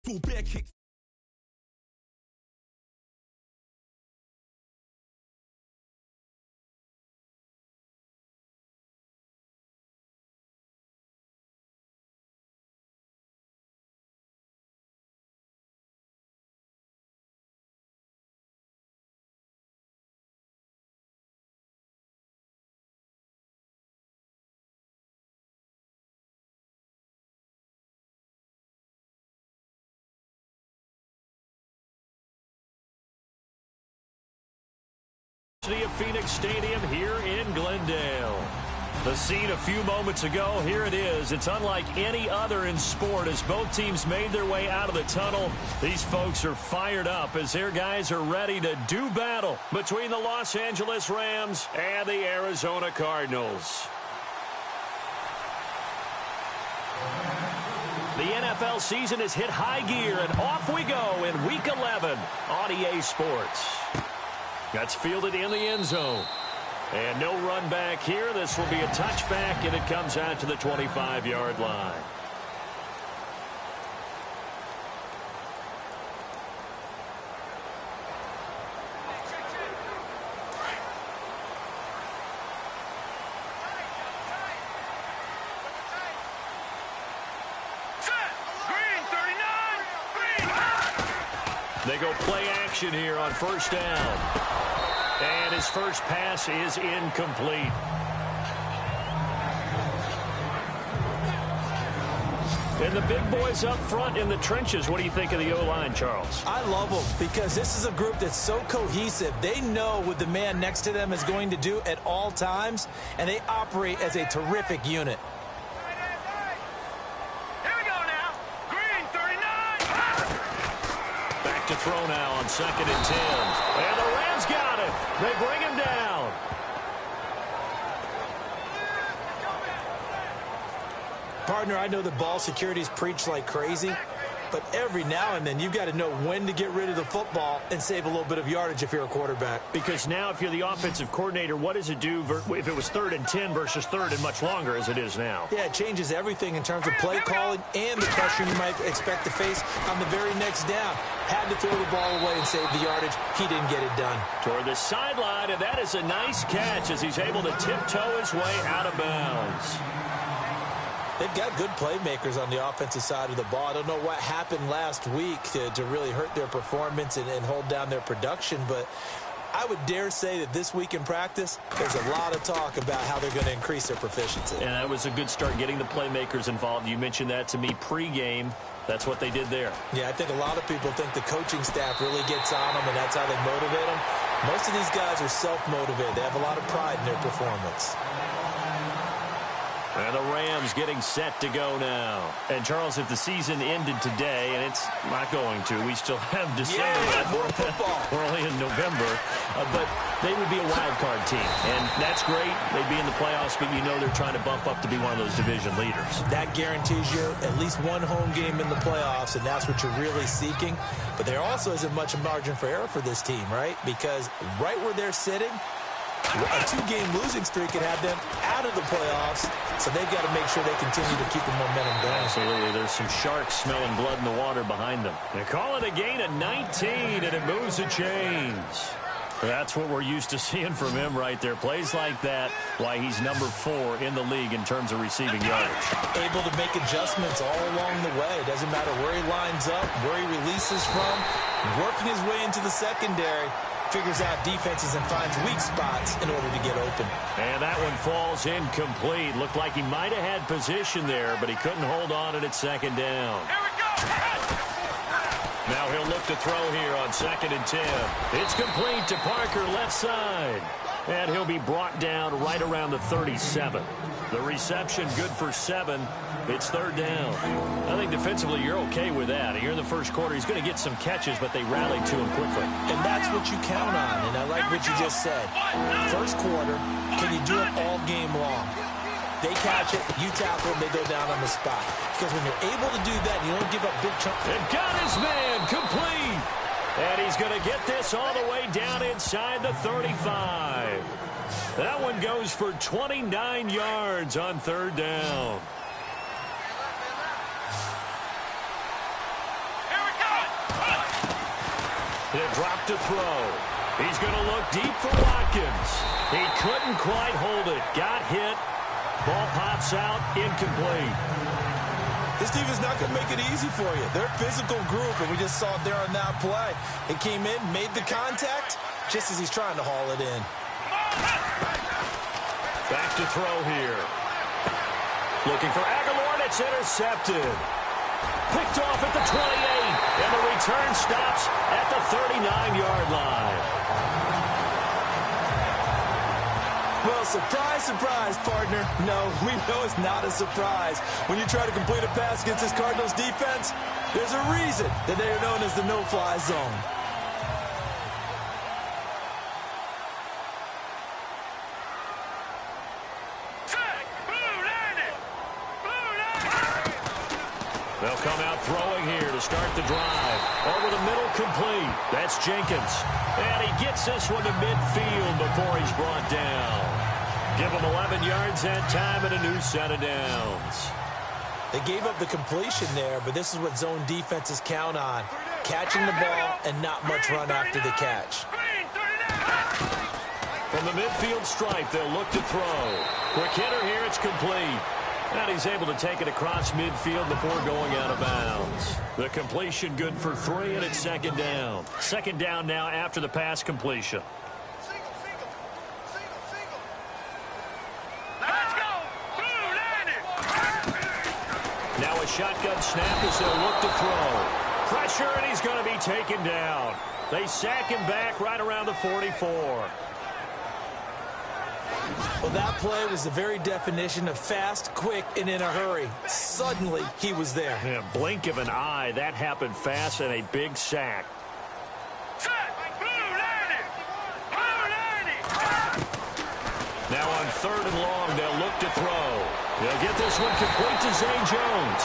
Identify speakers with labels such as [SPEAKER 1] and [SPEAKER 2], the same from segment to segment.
[SPEAKER 1] Full back kick.
[SPEAKER 2] Of Phoenix Stadium here in Glendale. The scene a few moments ago, here it is. It's unlike any other in sport as both teams made their way out of the tunnel. These folks are fired up as their guys are ready to do battle between the Los Angeles Rams and the Arizona Cardinals. The NFL season has hit high gear, and off we go in Week 11 on EA Sports. That's fielded in the end zone. And no run back here. This will be a touchback, and it comes out to the 25-yard line. They go play action here on first down. And his first pass is incomplete. And the big boys up front in the trenches. What do you think of the O-line, Charles?
[SPEAKER 3] I love them because this is a group that's so cohesive. They know what the man next to them is going to do at all times, and they operate as a terrific unit.
[SPEAKER 2] To throw now on 2nd and 10. And the Rams got it. They bring him down.
[SPEAKER 3] Partner, I know the ball security is preached like crazy, but every now and then you've got to know when to get rid of the football and save a little bit of yardage if you're a quarterback.
[SPEAKER 2] Because now if you're the offensive coordinator, what does it do if it was 3rd and 10 versus 3rd and much longer as it is now?
[SPEAKER 3] Yeah, it changes everything in terms of play calling and the pressure you might expect to face on the very next down. Had to throw the ball away and save the yardage. He didn't get it done.
[SPEAKER 2] Toward the sideline, and that is a nice catch as he's able to tiptoe his way out of bounds.
[SPEAKER 3] They've got good playmakers on the offensive side of the ball. I don't know what happened last week to really hurt their performance and hold down their production, but I would dare say that this week in practice, there's a lot of talk about how they're going to increase their proficiency.
[SPEAKER 2] And that was a good start getting the playmakers involved. You mentioned that to me pregame. That's what they did there.
[SPEAKER 3] Yeah, I think a lot of people think the coaching staff really gets on them, and that's how they motivate them. Most of these guys are self-motivated. They have a lot of pride in their performance.
[SPEAKER 2] And the Rams getting set to go now. And, Charles, if the season ended today, and it's not going to, we still have December.
[SPEAKER 3] Yeah, more football.
[SPEAKER 2] We're only in November. But they would be a wild card team. And that's great. They'd be in the playoffs, but you know they're trying to bump up to be one of those division leaders.
[SPEAKER 3] That guarantees you at least one home game in the playoffs, and that's what you're really seeking. But there also isn't much margin for error for this team, right? Because right where they're sitting, a 2-game losing streak could have them out of the playoffs, so they've got to make sure they continue to keep the momentum going.
[SPEAKER 2] Absolutely. There's some sharks smelling blood in the water behind them. They call it a gain of 19, and it moves the chains. That's what we're used to seeing from him right there. Plays like that, why he's number 4 in the league in terms of receiving yardage.
[SPEAKER 3] Able to make adjustments all along the way. It doesn't matter where he lines up, where he releases from, working his way into the secondary. Figures out defenses and finds weak spots in order to get open.
[SPEAKER 2] And that one falls incomplete. Looked like he might have had position there, but he couldn't hold on at 2nd down.
[SPEAKER 1] Here we go.
[SPEAKER 2] Now he'll look to throw here on 2nd and 10. It's complete to Parker, left side. And he'll be brought down right around the 37. The reception good for 7. It's 3rd down. I think defensively you're okay with that. Here in the first quarter, he's going to get some catches, but they rallied to him quickly.
[SPEAKER 3] And that's what you count on, and I like what you just said. First quarter, can you do it all game long? They catch it, you tackle, they go down on the spot. Because when you're able to do that, you don't give up big chunks.
[SPEAKER 2] And got his man complete. And he's going to get this all the way down inside the 35. That one goes for 29 yards on 3rd down.
[SPEAKER 1] Here we
[SPEAKER 2] He'll drop to throw. He's going to look deep for Watkins. He couldn't quite hold it. Got hit. Ball pops out. Incomplete.
[SPEAKER 3] This team is not going to make it easy for you. They're a physical group, and we just saw it there on that play. It came in, made the contact, just as he's trying to haul it in.
[SPEAKER 2] Back to throw here. Looking for Aguilar, and it's intercepted. Picked off at the 28, and the return stops at the 39-yard line.
[SPEAKER 3] Well, surprise, surprise, partner. No, we know it's not a surprise. When you try to complete a pass against this Cardinals defense, there's a reason that they are known as the no-fly zone.
[SPEAKER 2] They'll come out throwing here to start the drive. Over the middle, complete. That's Jenkins. And he gets this one to midfield before he's brought down. Give him 11 yards that time and a new set of downs.
[SPEAKER 3] They gave up the completion there, but this is what zone defenses count on. Catching the ball and not much run after the catch.
[SPEAKER 2] From the midfield stripe, they'll look to throw. Quick hitter here, it's complete. And he's able to take it across midfield before going out of bounds. The completion good for 3, and it's second down. Second down now after the pass completion.
[SPEAKER 1] Let's go!
[SPEAKER 2] Now a shotgun snap as they'll look to throw. Pressure, and he's going to be taken down. They sack him back right around the 44.
[SPEAKER 3] Well, that play was the very definition of fast, quick, and in a hurry. Suddenly, he was there.
[SPEAKER 2] Yeah, blink of an eye. That happened fast and a big sack. Now on third and long, they'll look to throw. They'll get this one complete to Zay Jones.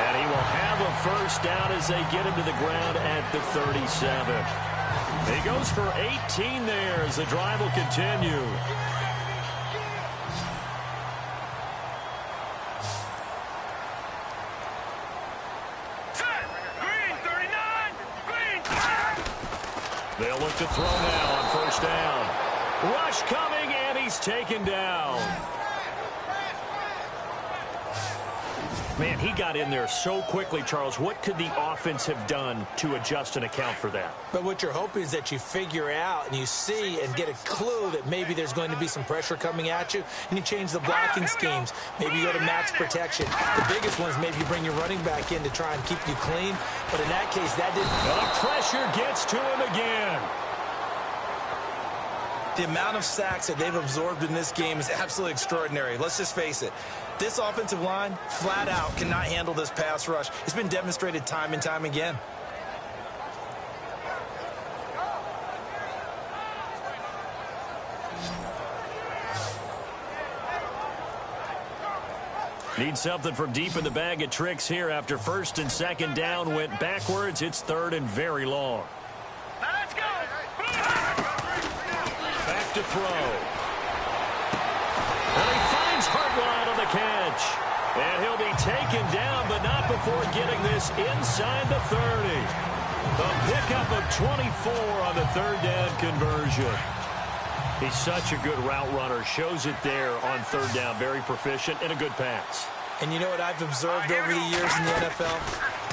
[SPEAKER 2] And he will have a first down as they get him to the ground at the 37. He goes for 18 there as the drive will continue. They'll look to throw now on first down. Rush coming, and he's taken down. Man, he got in there so quickly, Charles. What could the offense have done to adjust and account for that?
[SPEAKER 3] But what you're hoping is that you figure out and you see and get a clue that maybe there's going to be some pressure coming at you, and you change the blocking schemes. Maybe you go to max protection. The biggest one is maybe you bring your running back in to try and keep you clean. But in that case, that didn't.
[SPEAKER 2] The pressure gets to him again.
[SPEAKER 4] The amount of sacks that they've absorbed in this game is absolutely extraordinary. Let's just face it. This offensive line, flat out, cannot handle this pass rush. It's been demonstrated time and time again.
[SPEAKER 2] Need something from deep in the bag of tricks here after first and second down went backwards. It's third and very long.
[SPEAKER 1] Let's go!
[SPEAKER 2] Back to throw. And he finds Hartline on the catch. And he'll be taken down, but not before getting this inside the 30. A pickup of 24 on the third down conversion. He's such a good route runner. Shows it there on third down. Very proficient and a good pass.
[SPEAKER 3] And you know what I've observed over the years in the NFL?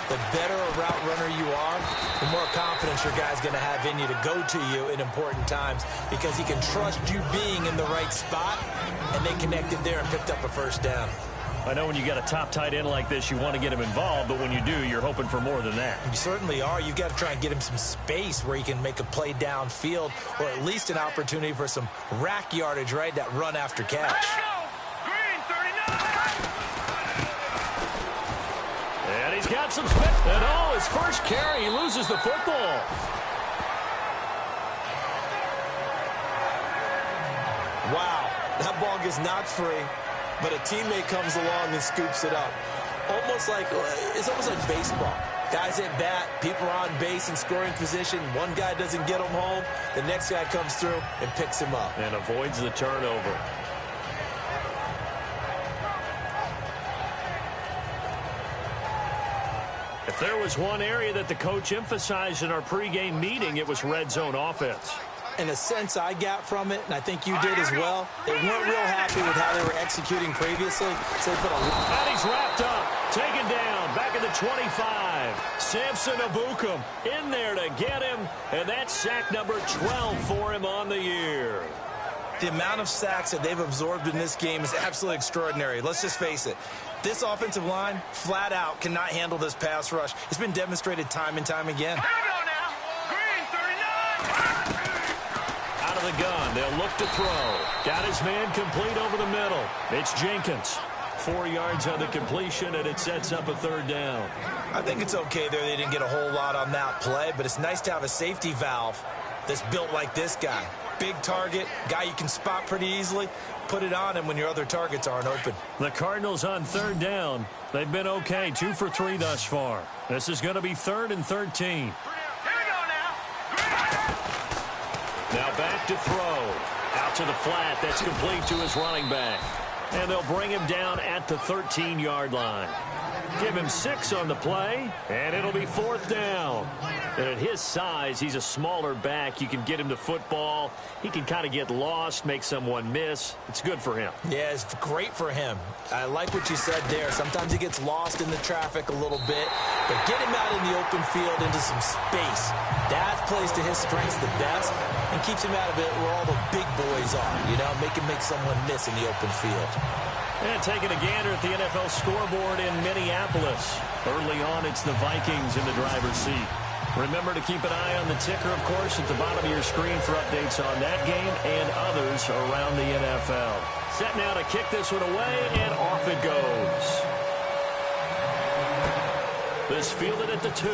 [SPEAKER 3] The better a route runner you are, the more confidence your guy's going to have in you to go to you in important times because he can trust you being in the right spot, and they connected there and picked up a first down.
[SPEAKER 2] I know when you got a top tight end like this, you want to get him involved, but when you do, you're hoping for more than that.
[SPEAKER 3] You certainly are. You've got to try and get him some space where he can make a play downfield or at least an opportunity for some rack yardage, right? That run after catch.
[SPEAKER 1] Let's go! Green 39!
[SPEAKER 2] And he's got some spin. And oh, his first carry, he loses the football.
[SPEAKER 3] Wow, that ball gets knocked free, but a teammate comes along and scoops it up. It's almost like baseball. Guys at bat, people are on base in scoring position. One guy doesn't get him home. The next guy comes through and picks him up.
[SPEAKER 2] And avoids the turnover. there was one area that the coach emphasized in our pregame meeting, it was red zone offense.
[SPEAKER 3] In a sense I got from it, and I think you did as well, they weren't real happy with how they were executing previously. So they put
[SPEAKER 2] and he's wrapped up, taken down, back at the 25. Samson Abukum in there to get him, and that's sack number 12 for him on the year.
[SPEAKER 4] The amount of sacks that they've absorbed in this game is absolutely extraordinary. Let's just face it. This offensive line, flat out, cannot handle this pass rush. It's been demonstrated time and time again.
[SPEAKER 1] Here we go now. Green, 39.
[SPEAKER 2] Out of the gun, they'll look to throw. Got his man complete over the middle. It's Jenkins. 4 yards on the completion, and it sets up a third down.
[SPEAKER 4] I think it's okay there. They didn't get a whole lot on that play, but it's nice to have a safety valve that's built like this guy. Big target, guy you can spot pretty easily. Put it on him when your other targets aren't open.
[SPEAKER 2] The Cardinals on third down. They've been okay, 2 for 3 thus far. This is going to be 3rd and 13.
[SPEAKER 1] Here we go now.
[SPEAKER 2] Now back to throw. Out to the flat. That's complete to his running back. And they'll bring him down at the 13-yard line. Give him 6 on the play, and it'll be 4th down. And at his size, he's a smaller back. You can get him to football. He can kind of get lost, make someone miss. It's good for him.
[SPEAKER 3] Yeah, it's great for him. I like what you said there. Sometimes he gets lost in the traffic a little bit, but get him out in the open field into some space. That plays to his strengths the best and keeps him out of it where all the big boys are, you know, make someone miss in the open field.
[SPEAKER 2] And taking a gander at the NFL scoreboard in Minneapolis. Early on, it's the Vikings in the driver's seat. Remember to keep an eye on the ticker, of course, at the bottom of your screen for updates on that game and others around the NFL. Set now to kick this one away, and off it goes. This fielded at the 2.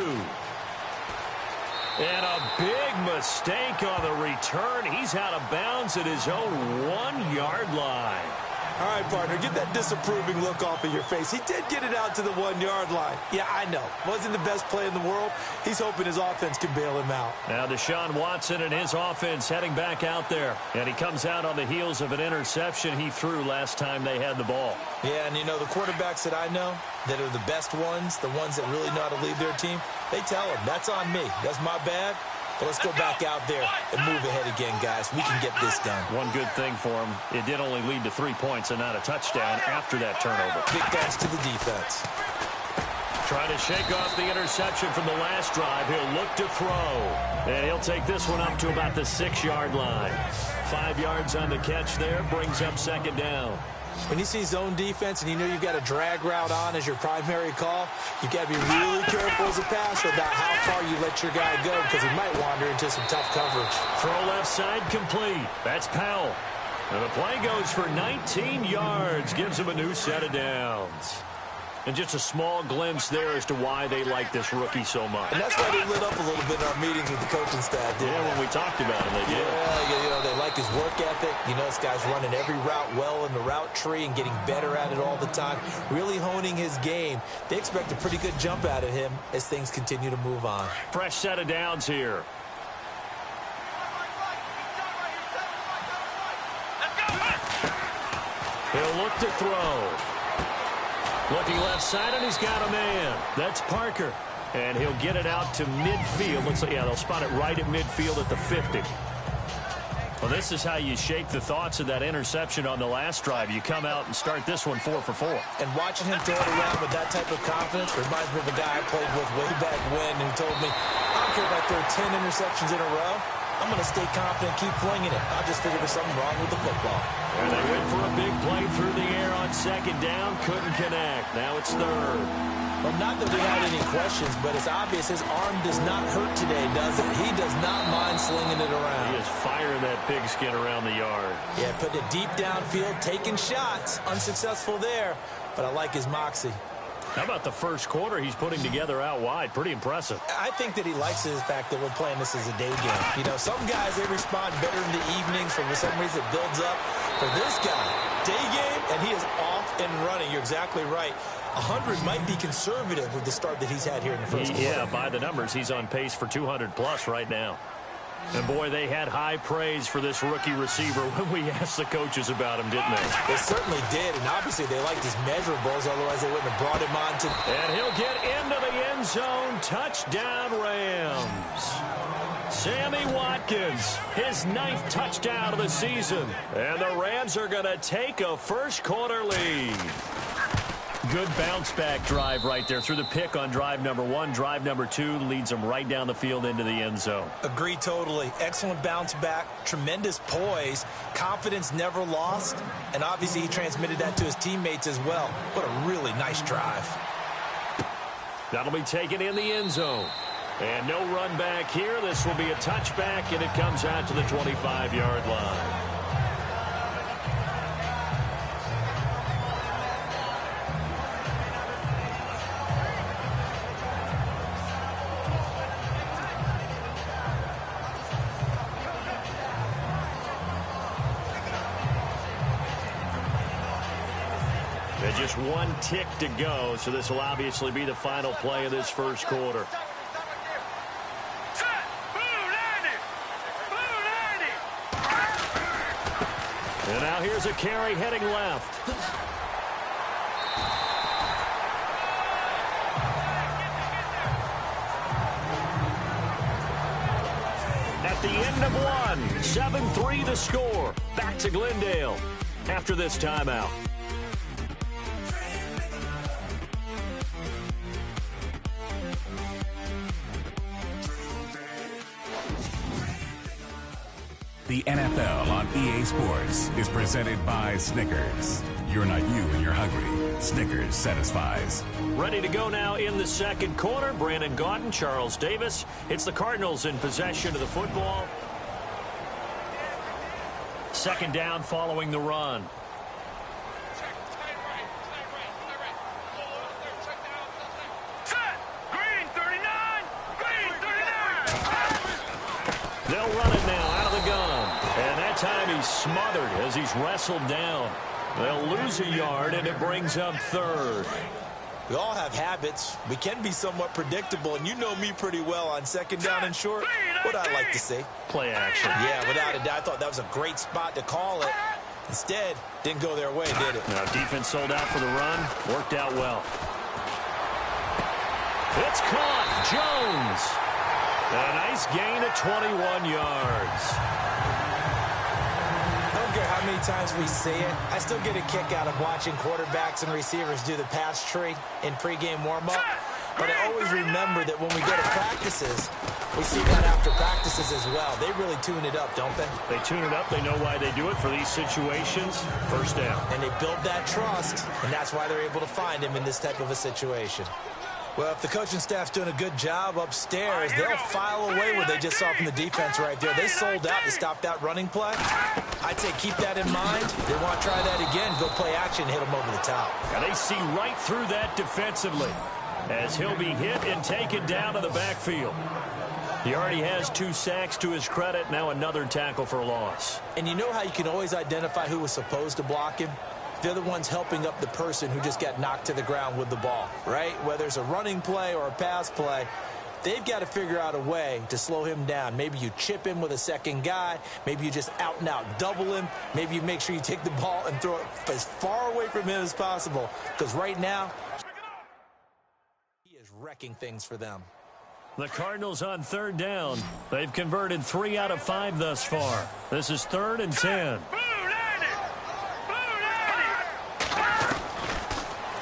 [SPEAKER 2] And a big mistake on the return. He's out of bounds at his own 1-yard line.
[SPEAKER 3] All right, partner, get that disapproving look off of your face. He did get it out to the 1-yard line. Yeah, I know. Wasn't the best play in the world. He's hoping his offense can bail him out.
[SPEAKER 2] Now Deshaun Watson and his offense heading back out there. And he comes out on the heels of an interception he threw last time they had the ball.
[SPEAKER 3] Yeah, and you know, the quarterbacks that I know that are the best ones, the ones that really know how to lead their team, they tell them, that's on me. That's my bad. But let's go back out there and move ahead again, guys. We can get this done.
[SPEAKER 2] One good thing for him, it did only lead to 3 points and not a touchdown after that turnover.
[SPEAKER 3] Big thanks to the defense.
[SPEAKER 2] Trying to shake off the interception from the last drive. He'll look to throw. And he'll take this one up to about the 6-yard line. 5 yards on the catch there, brings up 2nd down.
[SPEAKER 3] When you see zone defense and you know you've got a drag route on as your primary call, you've got to be really careful as a passer about how far you let your guy go because he might wander into some tough coverage.
[SPEAKER 2] Throw left side complete. That's Powell. And the play goes for 19 yards. Gives him a new set of downs. And just a small glimpse there as to why they like this rookie so much.
[SPEAKER 3] And that's why they lit up a little bit in our meetings with the coaching staff, didn't
[SPEAKER 2] when we talked about him, they did.
[SPEAKER 3] Yeah, you know, they like his work ethic. You know, this guy's running every route well in the route tree and getting better at it all the time, really honing his game. They expect a pretty good jump out of him as things continue to move on.
[SPEAKER 2] Fresh set of downs here. He'll look to throw. Looking left side, and he's got a man. That's Parker. And he'll get it out to midfield. Looks like, yeah, they'll spot it right at midfield at the 50. Well, this is how you shake the thoughts of that interception on the last drive. You come out and start this one 4 for 4.
[SPEAKER 3] And watching him throw it around with that type of confidence reminds me of a guy I played with way back when who told me, I don't care if I throw 10 interceptions in a row. I'm going to stay confident, keep flinging it. I just figured there's something wrong with the football.
[SPEAKER 2] And they went for a big play through the air on 2nd down. Couldn't connect. Now it's 3rd.
[SPEAKER 3] Well, not that we had any questions, but it's obvious his arm does not hurt today, does it? He does not mind slinging it around.
[SPEAKER 2] He is firing that pigskin around the yard.
[SPEAKER 3] Yeah, putting it deep downfield, taking shots. Unsuccessful there, but I like his moxie.
[SPEAKER 2] How about the first quarter he's putting together out wide? Pretty impressive.
[SPEAKER 3] I think that he likes the fact that we're playing this as a day game. You know, some guys, they respond better in the evenings. For some reason, it builds up. For this guy, day game, and he is off and running. You're exactly right. 100 might be conservative with the start that he's had here in the first quarter.
[SPEAKER 2] Yeah, by the numbers, he's on pace for 200 plus right now. And, boy, they had high praise for this rookie receiver when we asked the coaches about him, didn't they?
[SPEAKER 3] They certainly did, and obviously they liked his measurables, otherwise they wouldn't have brought him on to...
[SPEAKER 2] And he'll get into the end zone. Touchdown, Rams. Sammy Watkins, his 9th touchdown of the season. And the Rams are going to take a first-quarter lead. Good bounce-back drive right there through the pick on drive number 1. Drive number 2 leads them right down the field into the end zone.
[SPEAKER 3] Agree totally. Excellent bounce back, tremendous poise, confidence never lost, and obviously he transmitted that to his teammates as well. What a really nice drive.
[SPEAKER 2] That'll be taken in the end zone. And no run back here. This will be a touchback, and it comes out to the 25-yard line. Just one tick to go, so this will obviously be the final play of this first quarter. And now here's a carry heading left. At the end of one, 7-3 the score. Back to Glendale after this timeout.
[SPEAKER 5] The NFL on EA Sports is presented by Snickers. You're not you when you're hungry. Snickers satisfies.
[SPEAKER 2] Ready to go now in the second quarter. Brandon Gaudin, Charles Davis. It's the Cardinals in possession of the football. Second down following the run. They'll run it now out of the gun. And that time he's smothered as he's wrestled down. They'll lose a yard, and it brings up third.
[SPEAKER 3] We all have habits. We can be somewhat predictable, and you know me pretty well on second down and short. What I like to see.
[SPEAKER 2] Play action.
[SPEAKER 3] Yeah, without a doubt. I thought that was a great spot to call it. Instead, didn't go their way, did it?
[SPEAKER 2] Now, defense sold out for the run. Worked out well. It's caught. Jones. A nice gain of 21 yards.
[SPEAKER 3] I don't care how many times we see it. I still get a kick out of watching quarterbacks and receivers do the pass tree in pregame warm-up. But I always remember that when we go to practices, we see that after practices as well. They really tune it up, don't they?
[SPEAKER 2] They tune it up. They know why they do it for these situations. First down.
[SPEAKER 3] And they build that trust, and that's why they're able to find him in this type of a situation. Well, if the coaching staff's doing a good job upstairs, they'll file away what they just saw from the defense right there. They sold out to stop that running play. I'd say keep that in mind. They want to try that again. Go play action and hit them over the top.
[SPEAKER 2] And they see right through that defensively as he'll be hit and taken down to the backfield. He already has 2 sacks to his credit. Now another tackle for loss.
[SPEAKER 3] And you know how you can always identify who was supposed to block him? They're the ones helping up the person who just got knocked to the ground with the ball, right? Whether it's a running play or a pass play, they've got to figure out a way to slow him down. Maybe you chip him with a second guy. Maybe you just out and out double him. Maybe you make sure you take the ball and throw it as far away from him as possible. Because right now, he is wrecking things for them.
[SPEAKER 2] The Cardinals on third down. They've converted 3 out of 5 thus far. This is 3rd and 10.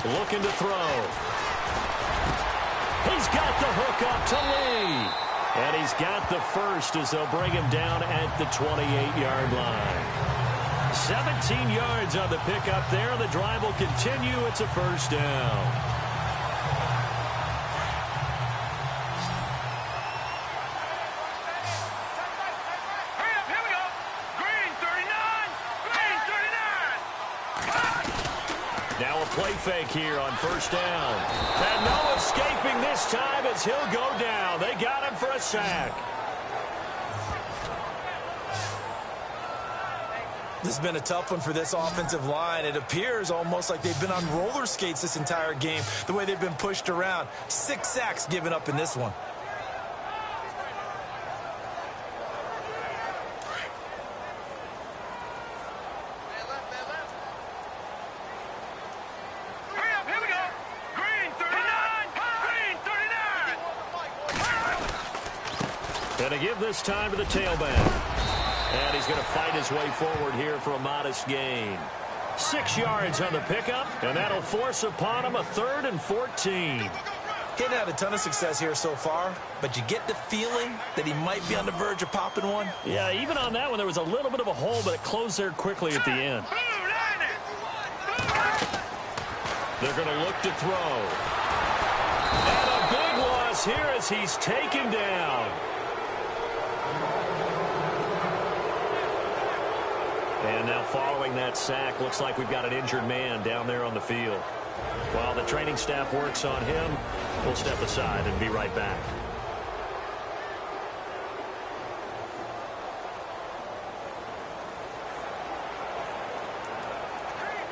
[SPEAKER 2] Looking to throw. He's got the hook up to Lee. And he's got the first as they'll bring him down at the 28-yard line. 17 yards on the pickup there. The drive will continue. It's a first down. Now a play fake here on first down. And no escaping this time as he'll go down. They got him for a sack.
[SPEAKER 3] This has been a tough one for this offensive line. It appears almost like they've been on roller skates this entire game, the way they've been pushed around. 6 sacks given up in this one.
[SPEAKER 2] Going to give this time to the tailback. And he's going to fight his way forward here for a modest gain. 6 yards on the pickup, and that'll force upon him a 3rd and 14.
[SPEAKER 3] He hadn't had a ton of success here so far, but you get the feeling that he might be on the verge of popping one.
[SPEAKER 2] Yeah, even on that one, there was a little bit of a hole, but it closed there quickly at the end. They're going to look to throw. And a big loss here as he's taken down. And now following that sack, looks like we've got an injured man down there on the field. While the training staff works on him, we'll step aside and be right back.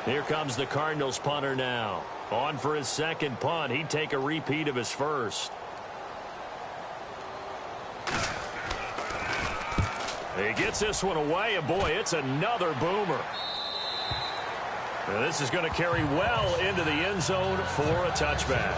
[SPEAKER 2] Here comes the Cardinals punter now. On for his second punt. He'd take a repeat of his first. He gets this one away, and boy, it's another boomer. Now, this is going to carry well into the end zone for a touchback.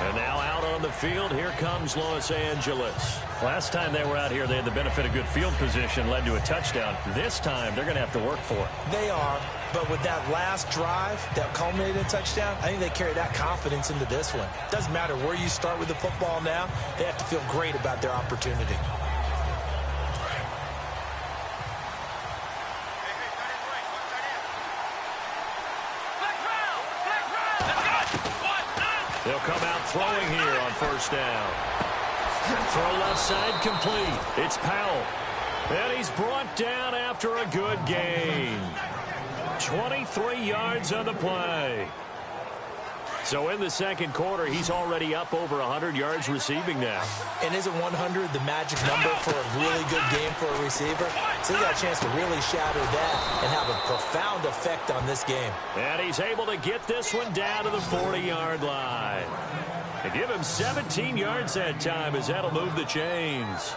[SPEAKER 2] And now out on the field, here comes Los Angeles. Last time they were out here, they had the benefit of good field position, led to a touchdown. This time, they're going to have to work for it.
[SPEAKER 3] They are, but with that last drive that culminated in a touchdown, I think they carry that confidence into this one. Doesn't matter where you start with the football now, they have to feel great about their opportunity.
[SPEAKER 2] They'll come out throwing here on first down. Throw left side complete. It's Powell. And he's brought down after a good gain. 23 yards on the play. So in the second quarter, he's already up over 100 yards receiving now.
[SPEAKER 3] And isn't 100 the magic number for a really good game for a receiver? So he got a chance to really shatter that and have a profound effect on this game.
[SPEAKER 2] And he's able to get this one down to the 40-yard line. And give him 17 yards that time as that'll move the chains.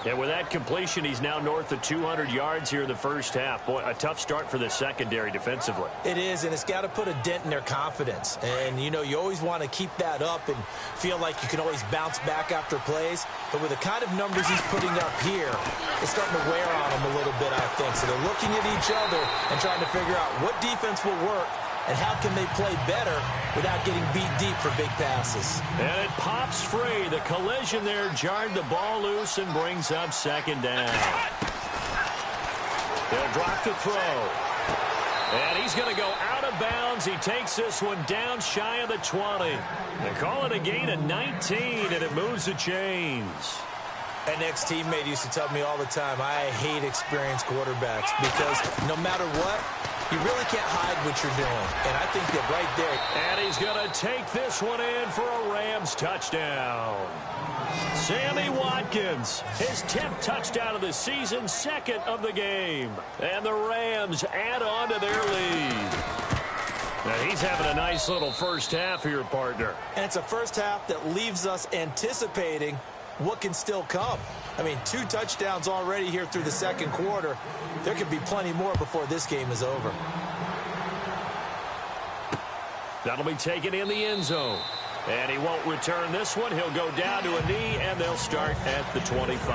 [SPEAKER 2] And with that completion, he's now north of 200 yards here in the first half. Boy, a tough start for the secondary defensively.
[SPEAKER 3] It is, and it's got to put a dent in their confidence. And, you know, you always want to keep that up and feel like you can always bounce back after plays. But with the kind of numbers he's putting up here, it's starting to wear on them a little bit, I think. So they're looking at each other and trying to figure out what defense will work and how can they play better without getting beat deep for big passes.
[SPEAKER 2] And it pops free. The collision there jarred the ball loose and brings up second down. They'll drop the throw. And he's going to go out of bounds. He takes this one down shy of the 20. They call it a gain of 19, and it moves the chains.
[SPEAKER 3] An ex-teammate used to tell me all the time, I hate experienced quarterbacks because no matter what, you really can't hide what you're doing. And I think that right there.
[SPEAKER 2] And he's going to take this one in for a Rams touchdown. Sammy Watkins, his 10th touchdown of the season, second of the game. And the Rams add on to their lead. Now he's having a nice little first half here, partner.
[SPEAKER 3] And it's a first half that leaves us anticipating what can still come. I mean, 2 touchdowns already here through the second quarter. There could be plenty more before this game is over.
[SPEAKER 2] That'll be taken in the end zone. And he won't return this one. He'll go down to a knee, and they'll start at the 25.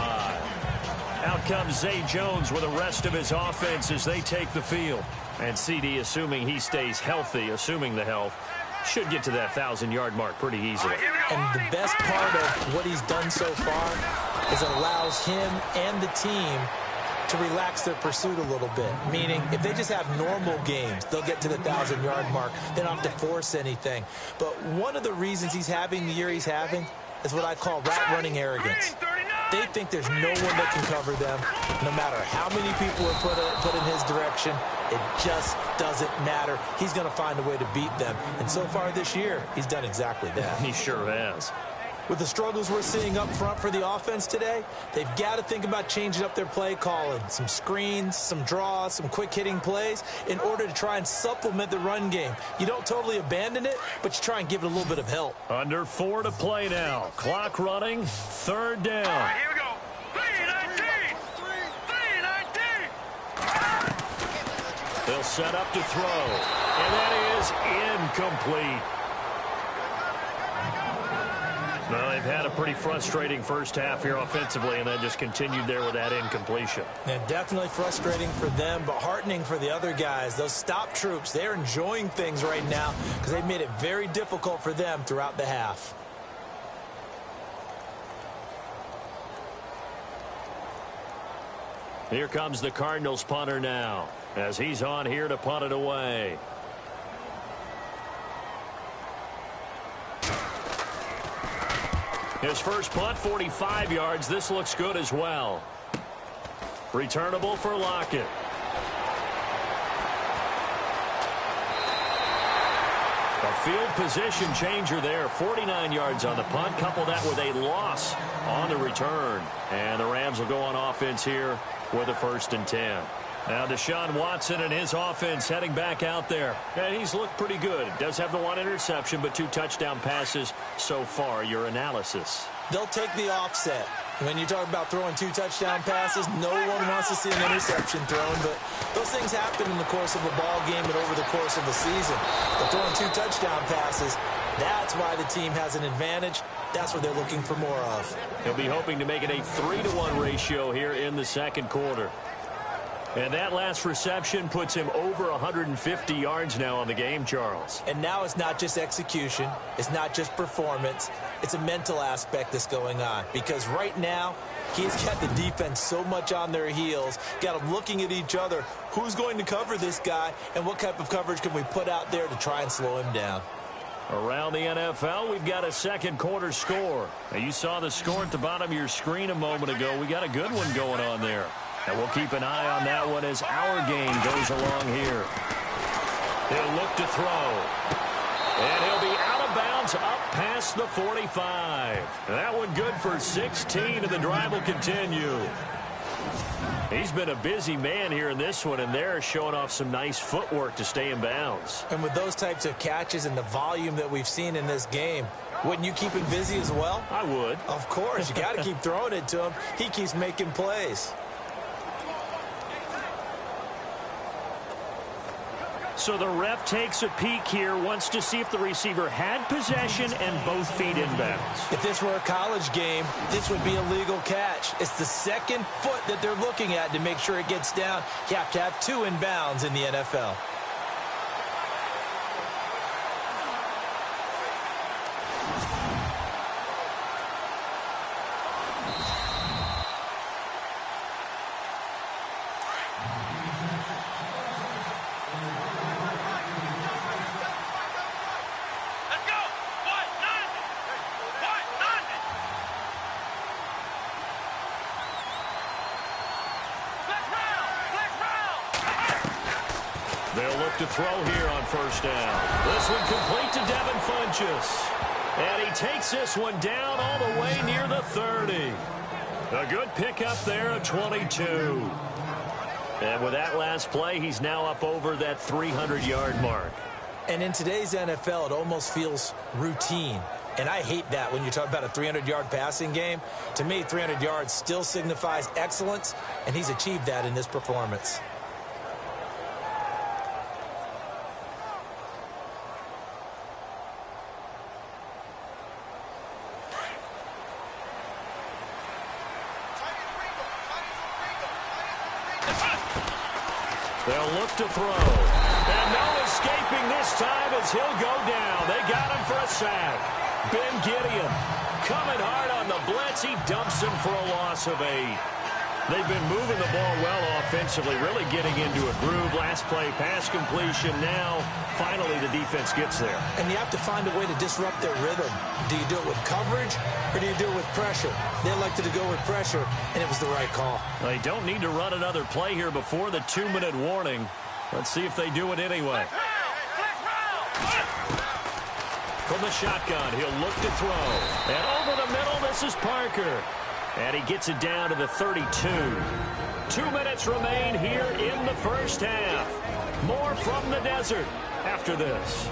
[SPEAKER 2] Out comes Zay Jones with the rest of his offense as they take the field. And CD, assuming he stays healthy, assuming the health, should get to that 1,000-yard mark pretty easily.
[SPEAKER 3] And the best part of what he's done so far is it allows him and the team to relax their pursuit a little bit. Meaning, if they just have normal games, they'll get to the 1,000-yard mark. They don't have to force anything. But one of the reasons he's having the year he's having is what I call route-running arrogance. They think there's no one that can cover them. No matter how many people are put in his direction, it just doesn't matter. He's going to find a way to beat them. And so far this year, he's done exactly that.
[SPEAKER 2] He sure has.
[SPEAKER 3] With the struggles we're seeing up front for the offense today, they've got to think about changing up their play calling. Some screens, some draws, some quick-hitting plays in order to try and supplement the run game. You don't totally abandon it, but you try and give it a little bit of help.
[SPEAKER 2] Under 4 to play now. Clock running. 3rd down.
[SPEAKER 1] All right, here we go. 3-19. 3-19.
[SPEAKER 2] They'll set up to throw. And that is incomplete. Well, they've had a pretty frustrating first half here offensively, and then just continued there with that incompletion.
[SPEAKER 3] Yeah, definitely frustrating for them, but heartening for the other guys. Those stop troops, they're enjoying things right now because they've made it very difficult for them throughout the half.
[SPEAKER 2] Here comes the Cardinals punter now, as he's on here to punt it away. His first punt, 45 yards. This looks good as well. Returnable for Lockett. A field position changer there. 49 yards on the punt. Couple that with a loss on the return. And the Rams will go on offense here with a 1st and 10. Now Deshaun Watson and his offense heading back out there. And he's looked pretty good. Does have the 1 interception, but 2 touchdown passes so far. Your analysis.
[SPEAKER 3] They'll take the offset. When you talk about throwing 2 touchdown passes, no one wants to see an interception thrown, but those things happen in the course of a ball game and over the course of the season. But throwing 2 touchdown passes, that's why the team has an advantage. That's what they're looking for more of.
[SPEAKER 2] He'll be hoping to make it a 3-to-1 ratio here in the second quarter. And that last reception puts him over 150 yards now on the game, Charles.
[SPEAKER 3] And now it's not just execution. It's not just performance. It's a mental aspect that's going on. Because right now, he's got the defense so much on their heels, got them looking at each other. Who's going to cover this guy, and what type of coverage can we put out there to try and slow him down?
[SPEAKER 2] Around the NFL, we've got a second quarter score. Now, you saw the score at the bottom of your screen a moment ago. We got a good one going on there. And we'll keep an eye on that one as our game goes along here. He'll look to throw. And he'll be out of bounds up past the 45. That one good for 16, and the drive will continue. He's been a busy man here in this one, and they're showing off some nice footwork to stay in bounds.
[SPEAKER 3] And with those types of catches and the volume that we've seen in this game, wouldn't you keep him busy as well?
[SPEAKER 2] I would.
[SPEAKER 3] Of course. You got to keep throwing it to him. He keeps making plays.
[SPEAKER 2] So the ref takes a peek here, wants to see if the receiver had possession and both feet inbounds.
[SPEAKER 3] If this were a college game, this would be a legal catch. It's the second foot that they're looking at to make sure it gets down. You have to have 2 inbounds in the NFL.
[SPEAKER 2] They'll look to throw here on 1st down. This one complete to Devin Funchess. And he takes this one down all the way near the 30. A good pickup there at 22. And with that last play, he's now up over that 300-yard mark.
[SPEAKER 3] And in today's NFL, it almost feels routine. And I hate that when you talk about a 300-yard passing game. To me, 300 yards still signifies excellence, and he's achieved that in this performance.
[SPEAKER 2] They'll look to throw. And no escaping this time as he'll go down. They got him for a sack. Ben Gideon coming hard on the blitz. He dumps him for a loss of 8. They've been moving the ball well offensively, really getting into a groove. Last play, pass completion. Now, finally, the defense gets there.
[SPEAKER 3] And you have to find a way to disrupt their rhythm. Do you do it with coverage, or do you do it with pressure? They elected to go with pressure, and it was the right call.
[SPEAKER 2] They don't need to run another play here before the 2-minute warning. Let's see if they do it anyway. From the shotgun, he'll look to throw. And over the middle, this is Parker. And he gets it down to the 32. 2 minutes remain here in the first half. More from the desert after this.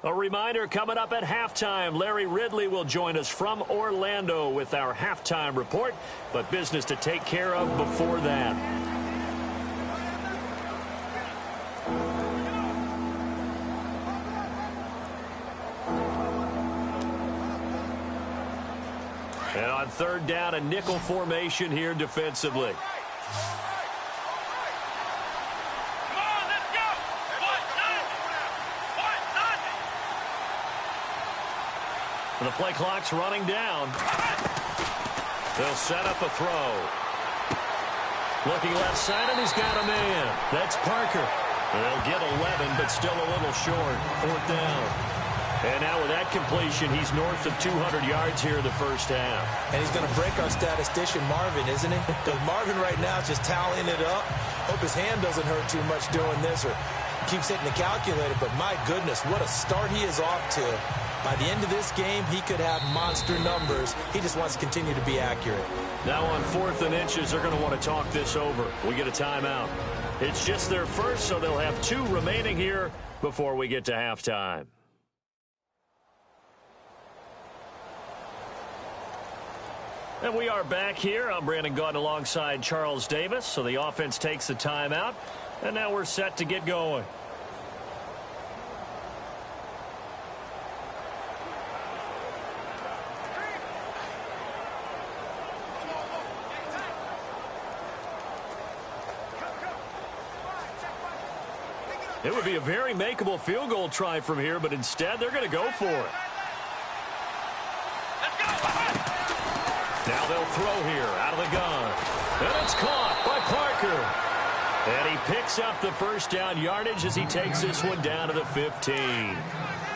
[SPEAKER 2] A reminder, coming up at halftime, Larry Ridley will join us from Orlando with our halftime report, but business to take care of before that. And on third down, a nickel formation here defensively. The play clock's running down. They'll set up a throw. Looking left side, and he's got a man. That's Parker. They'll get 11, but still a little short. Fourth down. And now with that completion, he's north of 200 yards here in the first half.
[SPEAKER 3] And he's going to break our statistician, Marvin, isn't he? Because Marvin right now is just tallying it up. Hope his hand doesn't hurt too much doing this or keeps hitting the calculator. But my goodness, what a start he is off to. By the end of this game, he could have monster numbers. He just wants to continue to be accurate.
[SPEAKER 2] Now on 4th and inches, they're going to want to talk this over. We get a timeout. It's just their first, so they'll have 2 remaining here before we get to halftime. And we are back here. I'm Brandon Gaudin alongside Charles Davis. So the offense takes the timeout, and now we're set to get going. It would be a very makeable field goal try from here, but instead they're going to go for it. Now they'll throw here out of the gun. And it's caught by Parker. And he picks up the first down yardage as he takes this one down to the 15.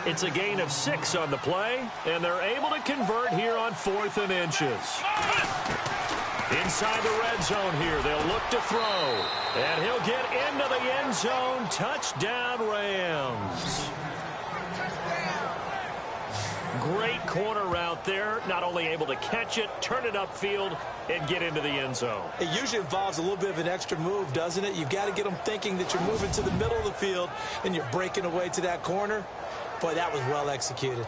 [SPEAKER 2] It's a gain of 6 on the play, and they're able to convert here on 4th and inches. Inside the red zone here, they'll look to throw. And he'll get into the end zone. Touchdown, Rams. Great corner route there. Not only able to catch it, turn it upfield, and get into the end zone.
[SPEAKER 3] It usually involves a little bit of an extra move, doesn't it? You've got to get them thinking that you're moving to the middle of the field and you're breaking away to that corner. Boy, that was well executed.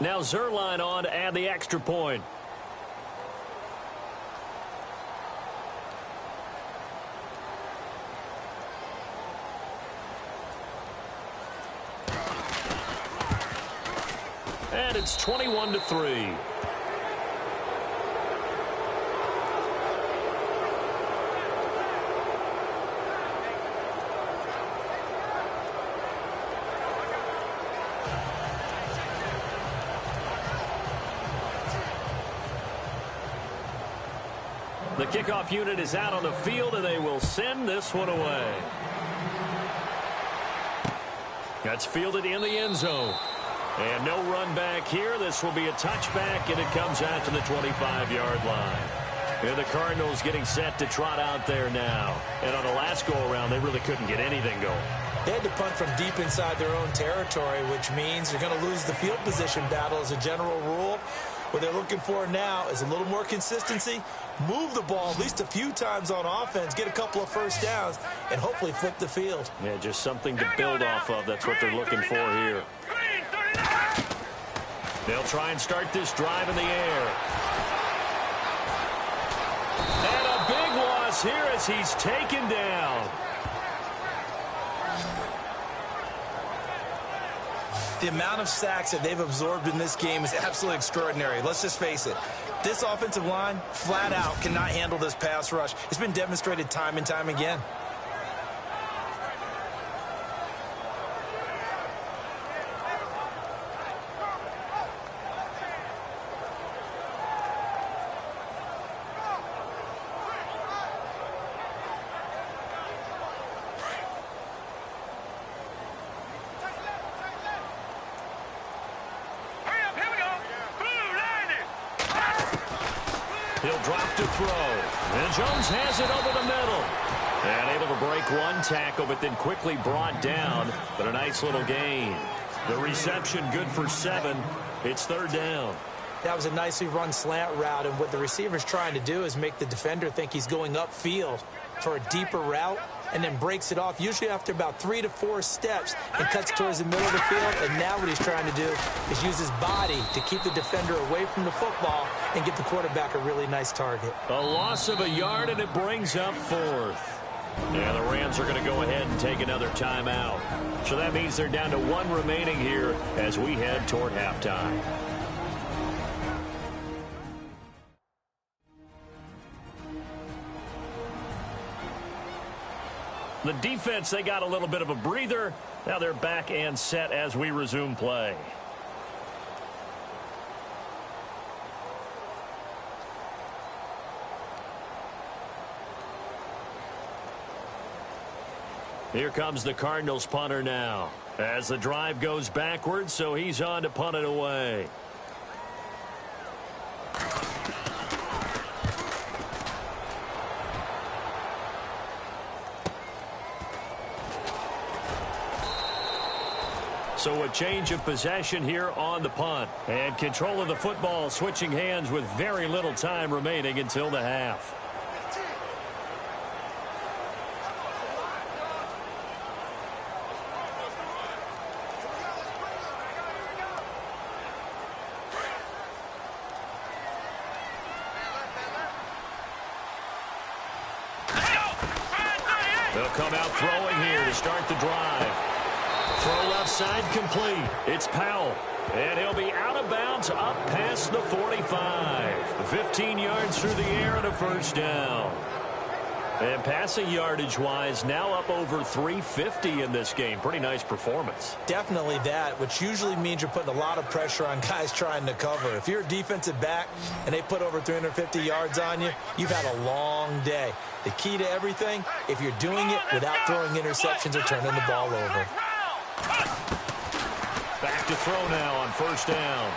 [SPEAKER 2] Now Zerline on to add the extra point. And it's 21-3. The kickoff unit is out on the field, and they will send this one away. That's fielded in the end zone. And no run back here. This will be a touchback, and it comes out to the 25-yard line. And the Cardinals getting set to trot out there now. And on the last go-around, they really couldn't get anything going.
[SPEAKER 3] They had to punt from deep inside their own territory, which means you're going to lose the field position battle as a general rule. What they're looking for now is a little more consistency, move the ball at least a few times on offense, get a couple of first downs, and hopefully flip the field.
[SPEAKER 2] Yeah, just something to build off of. That's what they're looking for here. They'll try and start this drive in the air. And a big loss here as he's taken down.
[SPEAKER 3] The amount of sacks that they've absorbed in this game is absolutely extraordinary. Let's just face it. This offensive line, flat out, cannot handle this pass rush. It's been demonstrated time and time again.
[SPEAKER 2] He'll drop to throw. And Jones has it over the middle. And able to break one tackle, but then quickly brought down. But a nice little gain. The reception good for 7. It's 3rd down.
[SPEAKER 3] That was a nicely run slant route, and what the receiver's trying to do is make the defender think he's going upfield for a deeper route, and then breaks it off, usually after about 3 to 4 steps, and cuts towards the middle of the field. And now what he's trying to do is use his body to keep the defender away from the football and get the quarterback a really nice target.
[SPEAKER 2] A loss of a yard, and it brings up 4th. And the Rams are going to go ahead and take another timeout. So that means they're down to 1 remaining here as we head toward halftime. The defense, they got a little bit of a breather. Now they're back and set as we resume play. Here comes the Cardinals punter now. As the drive goes backwards, so he's on to punt it away. So a change of possession here on the punt. And control of the football switching hands with very little time remaining until the half. They'll come out throwing here to start the drive. Throw left side complete. It's Powell. And he'll be out of bounds up past the 45. 15 yards through the air and a 1st down. And passing yardage-wise, now up over 350 in this game. Pretty nice performance.
[SPEAKER 3] Definitely that, which usually means you're putting a lot of pressure on guys trying to cover. If you're a defensive back and they put over 350 yards on you, you've had a long day. The key to everything, if you're doing it without throwing interceptions or turning the ball over.
[SPEAKER 2] Back to throw now on 1st down.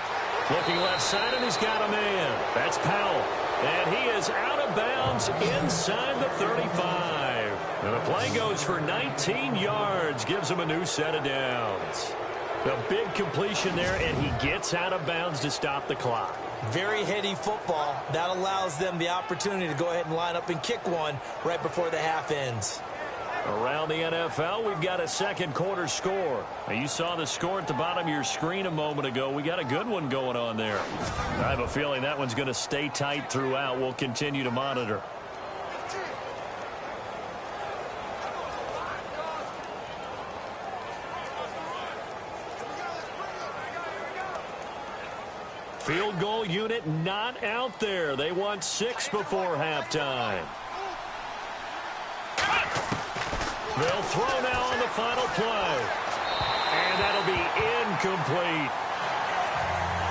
[SPEAKER 2] Looking left side, and he's got a man. That's Powell. And he is out of bounds inside the 35. And the play goes for 19 yards. Gives him a new set of downs. A big completion there, and he gets out of bounds to stop the clock.
[SPEAKER 3] Very heady football. That allows them the opportunity to go ahead and line up and kick one right before the half ends.
[SPEAKER 2] Around the NFL, we've got a 2nd quarter score. Now, you saw the score at the bottom of your screen a moment ago. We got a good one going on there. I have a feeling that one's going to stay tight throughout. We'll continue to monitor. Field goal unit not out there. They want 6 before halftime. They'll throw now on the final play. And that'll be incomplete.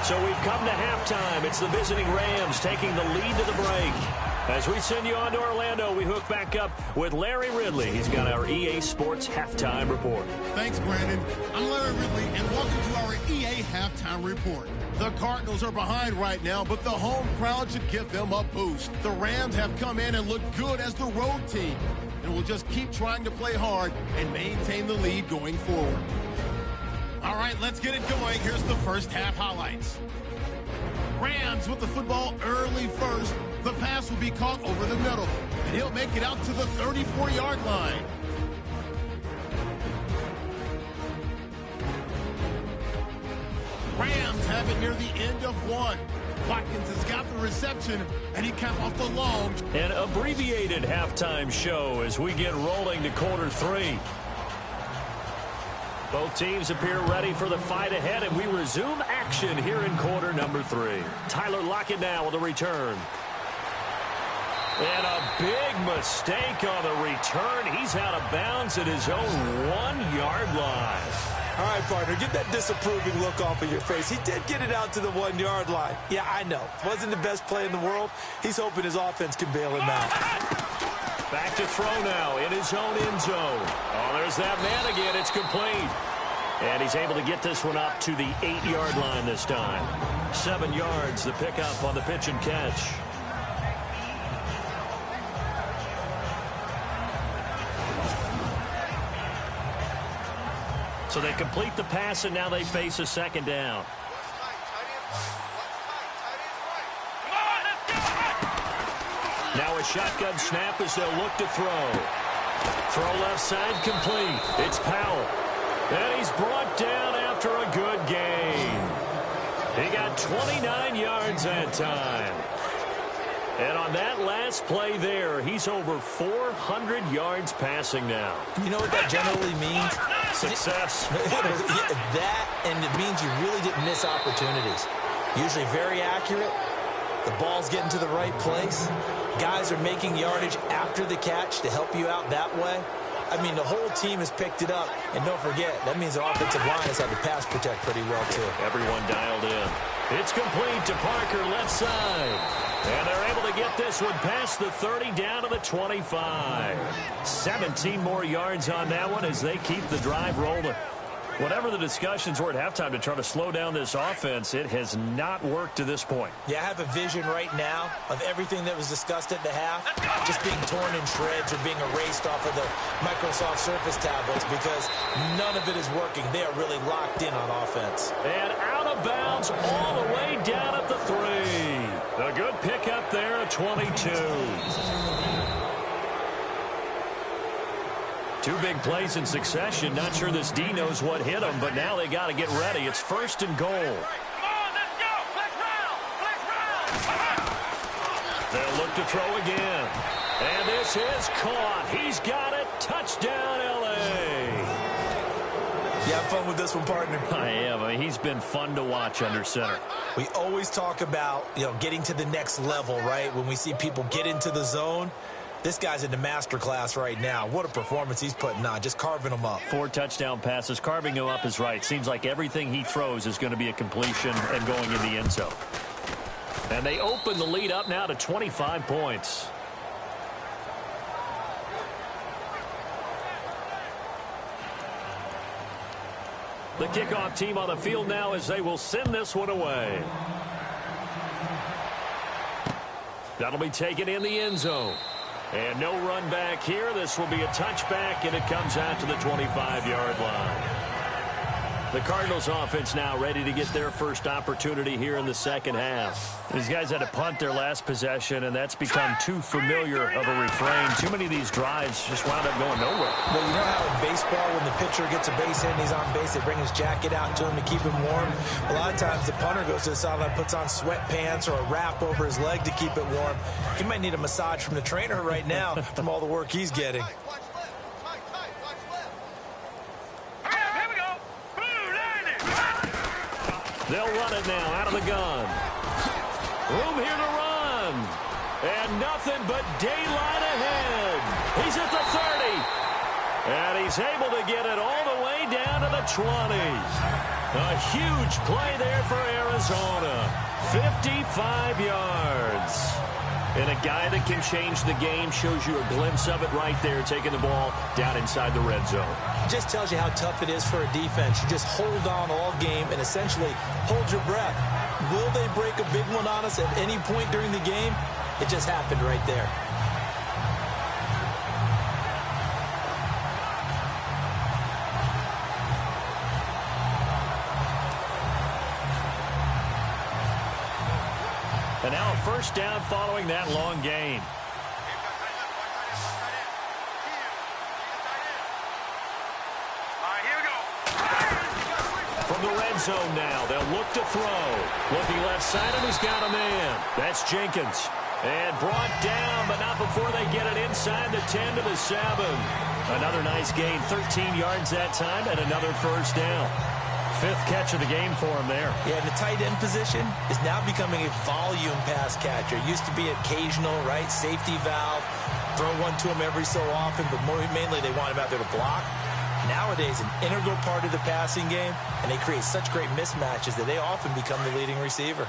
[SPEAKER 2] So we've come to halftime. It's the visiting Rams taking the lead to the break. As we send you on to Orlando, we hook back up with Larry Ridley. He's got our EA Sports Halftime Report.
[SPEAKER 6] Thanks, Brandon. I'm Larry Ridley, and welcome to our EA Halftime Report. The Cardinals are behind right now, but the home crowd should give them a boost. The Rams have come in and looked good as the road team, and will just keep trying to play hard and maintain the lead going forward. All right, let's get it going. Here's the first half highlights. Rams with the football early first. The pass will be caught over the middle, and he'll make it out to the 34-yard line. Rams have it near the end of one. Watkins has got the reception, and he came off the long.
[SPEAKER 2] An abbreviated halftime show as we get rolling to quarter 3. Both teams appear ready for the fight ahead, and we resume action here in quarter number 3. Tyler Lockett now with a return. And a big mistake on the return. He's out of bounds at his own 1-yard line.
[SPEAKER 3] All right, partner, get that disapproving look off of your face. He did get it out to the 1-yard line. Yeah, I know. Wasn't the best play in the world. He's hoping his offense can bail him out.
[SPEAKER 2] Back to throw now in his own end zone. Oh, there's that man again. It's complete. And he's able to get this one up to the 8-yard line this time. 7 yards, the pickup on the pitch and catch. So they complete the pass, and now they face a second down. Now a shotgun snap as they'll look to throw. Throw left side complete. It's Powell. And he's brought down after a good gain. He got 29 yards that time. And on that last play there, he's over 400 yards passing now.
[SPEAKER 3] You know what that generally means?
[SPEAKER 2] Success.
[SPEAKER 3] That, and it means you really didn't miss opportunities. Usually very accurate. The ball's getting to the right place. Guys are making yardage after the catch to help you out that way. I mean, the whole team has picked it up. And don't forget, that means the offensive line has had to pass protect pretty well, too.
[SPEAKER 2] Everyone dialed in. It's complete to Parker, left side. And they're able to get this one past the 30 down to the 25. 17 more yards on that one as they keep the drive rolling. Whatever the discussions were at halftime to try to slow down this offense, it has not worked to this point.
[SPEAKER 3] Yeah, I have a vision right now of everything that was discussed at the half just being torn in shreds or being erased off of the Microsoft Surface tablets because none of it is working. They are really locked in on offense.
[SPEAKER 2] And out of bounds all the way down at the 3. A good pickup there at 22. Two big plays in succession. Not sure this D knows what hit him, but now they got to get ready. It's 1st and goal.
[SPEAKER 1] Come on, let's go. Let's round.
[SPEAKER 2] They'll look to throw again. And this is caught. He's got it. Touchdown, L.A.
[SPEAKER 3] You have fun with this one, partner?
[SPEAKER 2] I am. I mean, he's been fun to watch under center.
[SPEAKER 3] We always talk about, getting to the next level, right? When we see people get into the zone. This guy's in the master class right now. What a performance he's putting on, just carving them up.
[SPEAKER 2] 4 touchdown passes. Carving him up is right. Seems like everything he throws is going to be a completion and going in the end zone. And they open the lead up now to 25 points. The kickoff team on the field now as they will send this one away. That'll be taken in the end zone. And no run back here. This will be a touchback, and it comes out to the 25-yard line. The Cardinals offense now ready to get their first opportunity here in the second half. These guys had to punt their last possession, and that's become too familiar of a refrain. Too many of these drives just wound up going nowhere.
[SPEAKER 3] Well, you know how in baseball when the pitcher gets a base hit and he's on base, they bring his jacket out to him to keep him warm? A lot of times the punter goes to the sideline, puts on sweatpants or a wrap over his leg to keep it warm. He might need a massage from the trainer right now from all the work he's getting.
[SPEAKER 2] They'll run it now out of the gun. Room here to run. And nothing but daylight ahead. He's at the 30. And he's able to get it all the way down to the 20. A huge play there for Arizona. 55 yards. And a guy that can change the game shows you a glimpse of it right there, taking the ball down inside the red zone.
[SPEAKER 3] It just tells you how tough it is for a defense. You just hold on all game and essentially hold your breath. Will they break a big one on us at any point during the game? It just happened right there.
[SPEAKER 2] And now a first down following that long gain. From the red zone now, they'll look to throw. Looking left side, and he's got a man. That's Jenkins. And brought down, but not before they get it inside the 10 to the 7. Another nice gain, 13 yards that time, and another first down. 5th catch of the game for him there.
[SPEAKER 3] Yeah, and the tight end position is now becoming a volume pass catcher. It used to be occasional, right? Safety valve. Throw one to him every so often, but mainly they want him out there to block. Nowadays, an integral part of the passing game, and they create such great mismatches that they often become the leading receiver.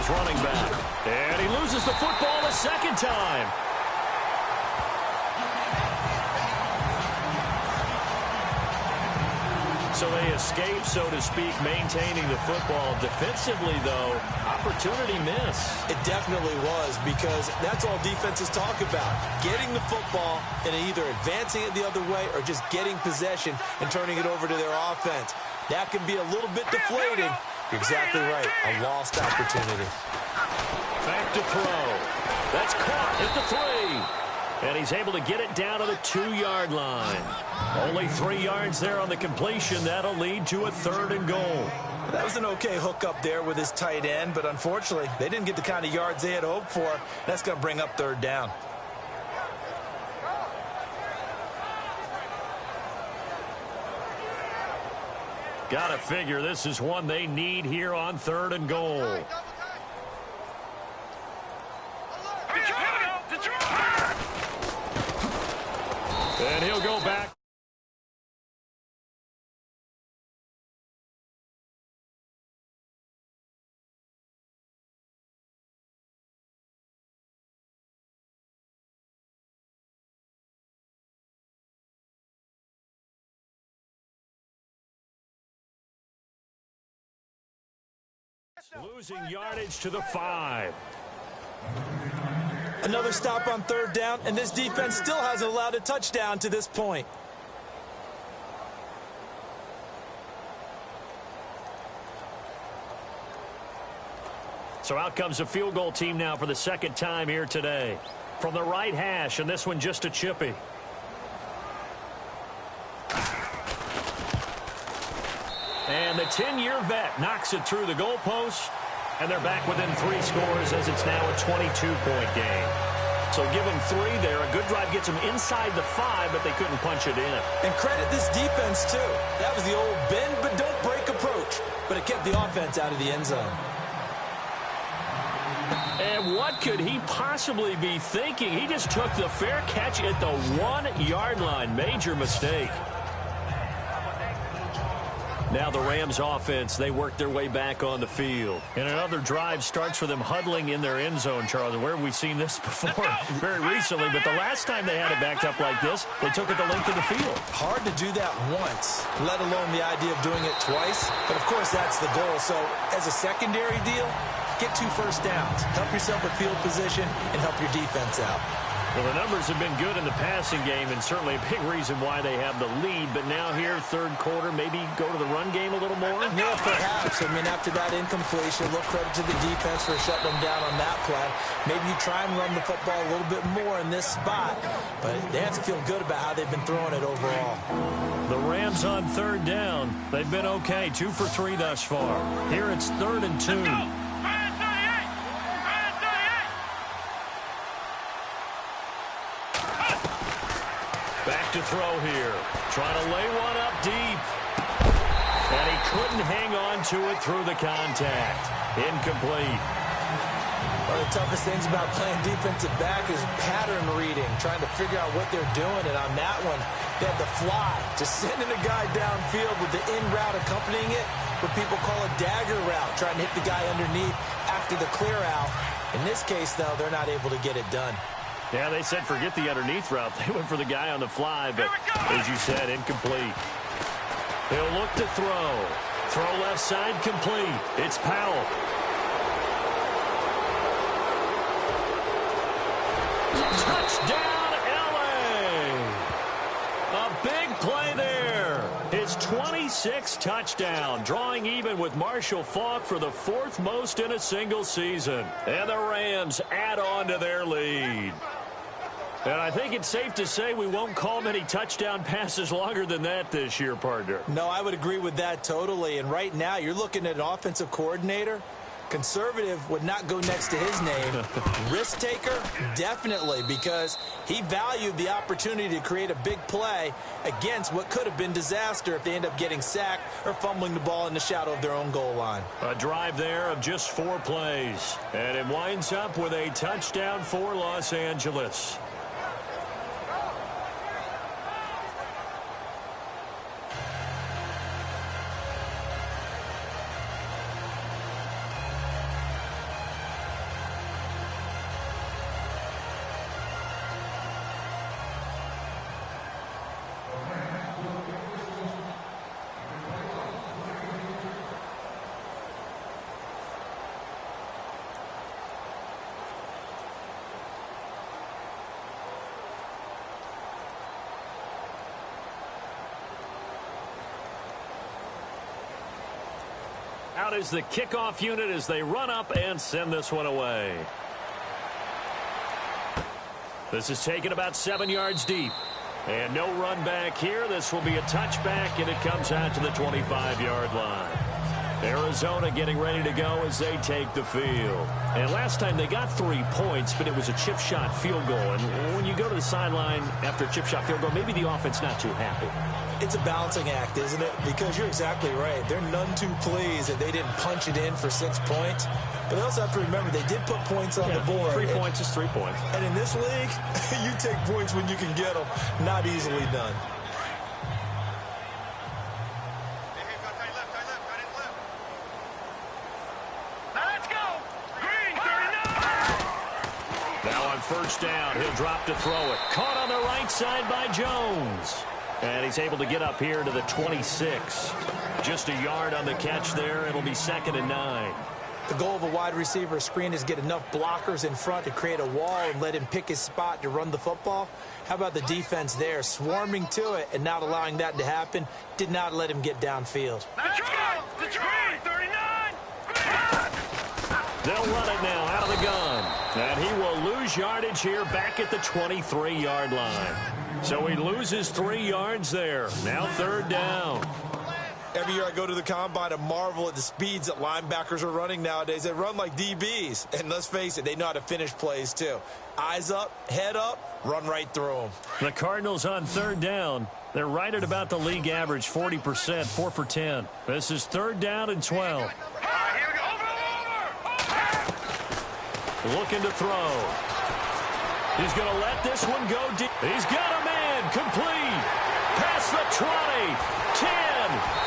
[SPEAKER 2] Rams running back. And he loses the football a second time. So they escape, so to speak, maintaining the football. Defensively, though, opportunity miss.
[SPEAKER 3] It definitely was, because that's all defenses talk about. Getting the football and either advancing it the other way or just getting possession and turning it over to their offense. That can be a little bit deflating. You're exactly right. A lost opportunity.
[SPEAKER 2] Back to throw. That's caught at the 3. And he's able to get it down to the 2-yard line. Only 3 yards there on the completion. That'll lead to a 3rd and goal.
[SPEAKER 3] That was an okay hook up there with his tight end, but unfortunately, they didn't get the kind of yards they had hoped for. That's going to bring up 3rd down.
[SPEAKER 2] Got to figure this is one they need here on 3rd and goal. And he'll go back. Losing yardage to the 5.
[SPEAKER 3] Another stop on 3rd down, and this defense still hasn't allowed a touchdown to this point.
[SPEAKER 2] So out comes a field goal team now for the 2nd time here today. From the right hash, and this one just a chippy. And the 10-year vet knocks it through the goalpost. And they're back within 3 scores as it's now a 22-point game. So give them 3 there. A good drive gets them inside the 5, but they couldn't punch it in.
[SPEAKER 3] And credit this defense, too. That was the old bend but don't break approach. But it kept the offense out of the end zone.
[SPEAKER 2] And what could he possibly be thinking? He just took the fair catch at the 1-yard line. Major mistake. Now the Rams offense, they work their way back on the field. And another drive starts for them huddling in their end zone, Charlie. Where have we seen this before? Very recently, but the last time they had it backed up like this, they took it the length of the field.
[SPEAKER 3] Hard to do that once, let alone the idea of doing it twice. But, of course, that's the goal. So, as a secondary deal, get 2 first downs. Help yourself with field position and help your defense out.
[SPEAKER 2] Well, the numbers have been good in the passing game, and certainly a big reason why they have the lead. But now here, 3rd quarter, maybe go to the run game a little more?
[SPEAKER 3] Yeah, perhaps. I mean, after that incompletion, look, credit to the defense for shutting them down on that play. Maybe you try and run the football a little bit more in this spot. But they have to feel good about how they've been throwing it overall.
[SPEAKER 2] The Rams on 3rd down. They've been okay, 2 for 3 thus far. Here it's 3rd and 2. Back to throw here. Trying to lay one up deep. And he couldn't hang on to it through the contact. Incomplete.
[SPEAKER 3] One of the toughest things about playing defensive back is pattern reading, trying to figure out what they're doing. And on that one, they had the fly, just sending a guy downfield with the in route accompanying it, what people call a dagger route, trying to hit the guy underneath after the clear out. In this case, though, they're not able to get it done.
[SPEAKER 2] Yeah, they said forget the underneath route. They went for the guy on the fly, but as you said, incomplete. He'll look to throw. Throw left side complete. It's Powell. Touchdown, L.A. A big play there. His 26th touchdown, drawing even with Marshall Faulk for the 4th most in a single season. And the Rams add on to their lead. And I think it's safe to say we won't call many touchdown passes longer than that this year, partner.
[SPEAKER 3] No, I would agree with that totally. And right now, you're looking at an offensive coordinator. Conservative would not go next to his name. Risk taker, definitely, because he valued the opportunity to create a big play against what could have been disaster if they end up getting sacked or fumbling the ball in the shadow of their own goal line.
[SPEAKER 2] A drive there of just 4 plays. And it winds up with a touchdown for Los Angeles. Out is the kickoff unit as they run up and send this one away. This is taken about 7 yards deep. And no run back here. This will be a touchback, and it comes out to the 25-yard line. Arizona getting ready to go as they take the field. And last time they got 3 points, but it was a chip shot field goal. And when you go to the sideline after a chip shot field goal, maybe the offense not too happy.
[SPEAKER 3] It's a balancing act, isn't it? Because you're exactly right. They're none too pleased that they didn't punch it in for 6 points. But they also have to remember they did put points on the board.
[SPEAKER 2] 3 points is 3 points.
[SPEAKER 3] And in this league, you take points when you can get them. Not easily done.
[SPEAKER 2] First down, he'll drop to throw it. Caught on the right side by Jones. And he's able to get up here to the 26. Just a yard on the catch there. It'll be 2nd and 9.
[SPEAKER 3] The goal of a wide receiver screen is get enough blockers in front to create a wall and let him pick his spot to run the football. How about the defense there? Swarming to it and not allowing that to happen. Did not let him get downfield.
[SPEAKER 1] Let's go! The screen! 39!
[SPEAKER 2] They'll run it now out of the gun. And he will lose yardage here back at the 23-yard line. So he loses 3 yards there. Now 3rd down.
[SPEAKER 4] Every year I go to the combine and marvel at the speeds that linebackers are running nowadays. They run like DBs. And let's face it, they know how to finish plays too. Eyes up, head up, run right through them.
[SPEAKER 2] The Cardinals on 3rd down. They're right at about the league average, 40%, 4 for 10. This is 3rd down and 12. Looking to throw. He's going to let this one go deep. He's got a man. Complete. Past the 20. 10.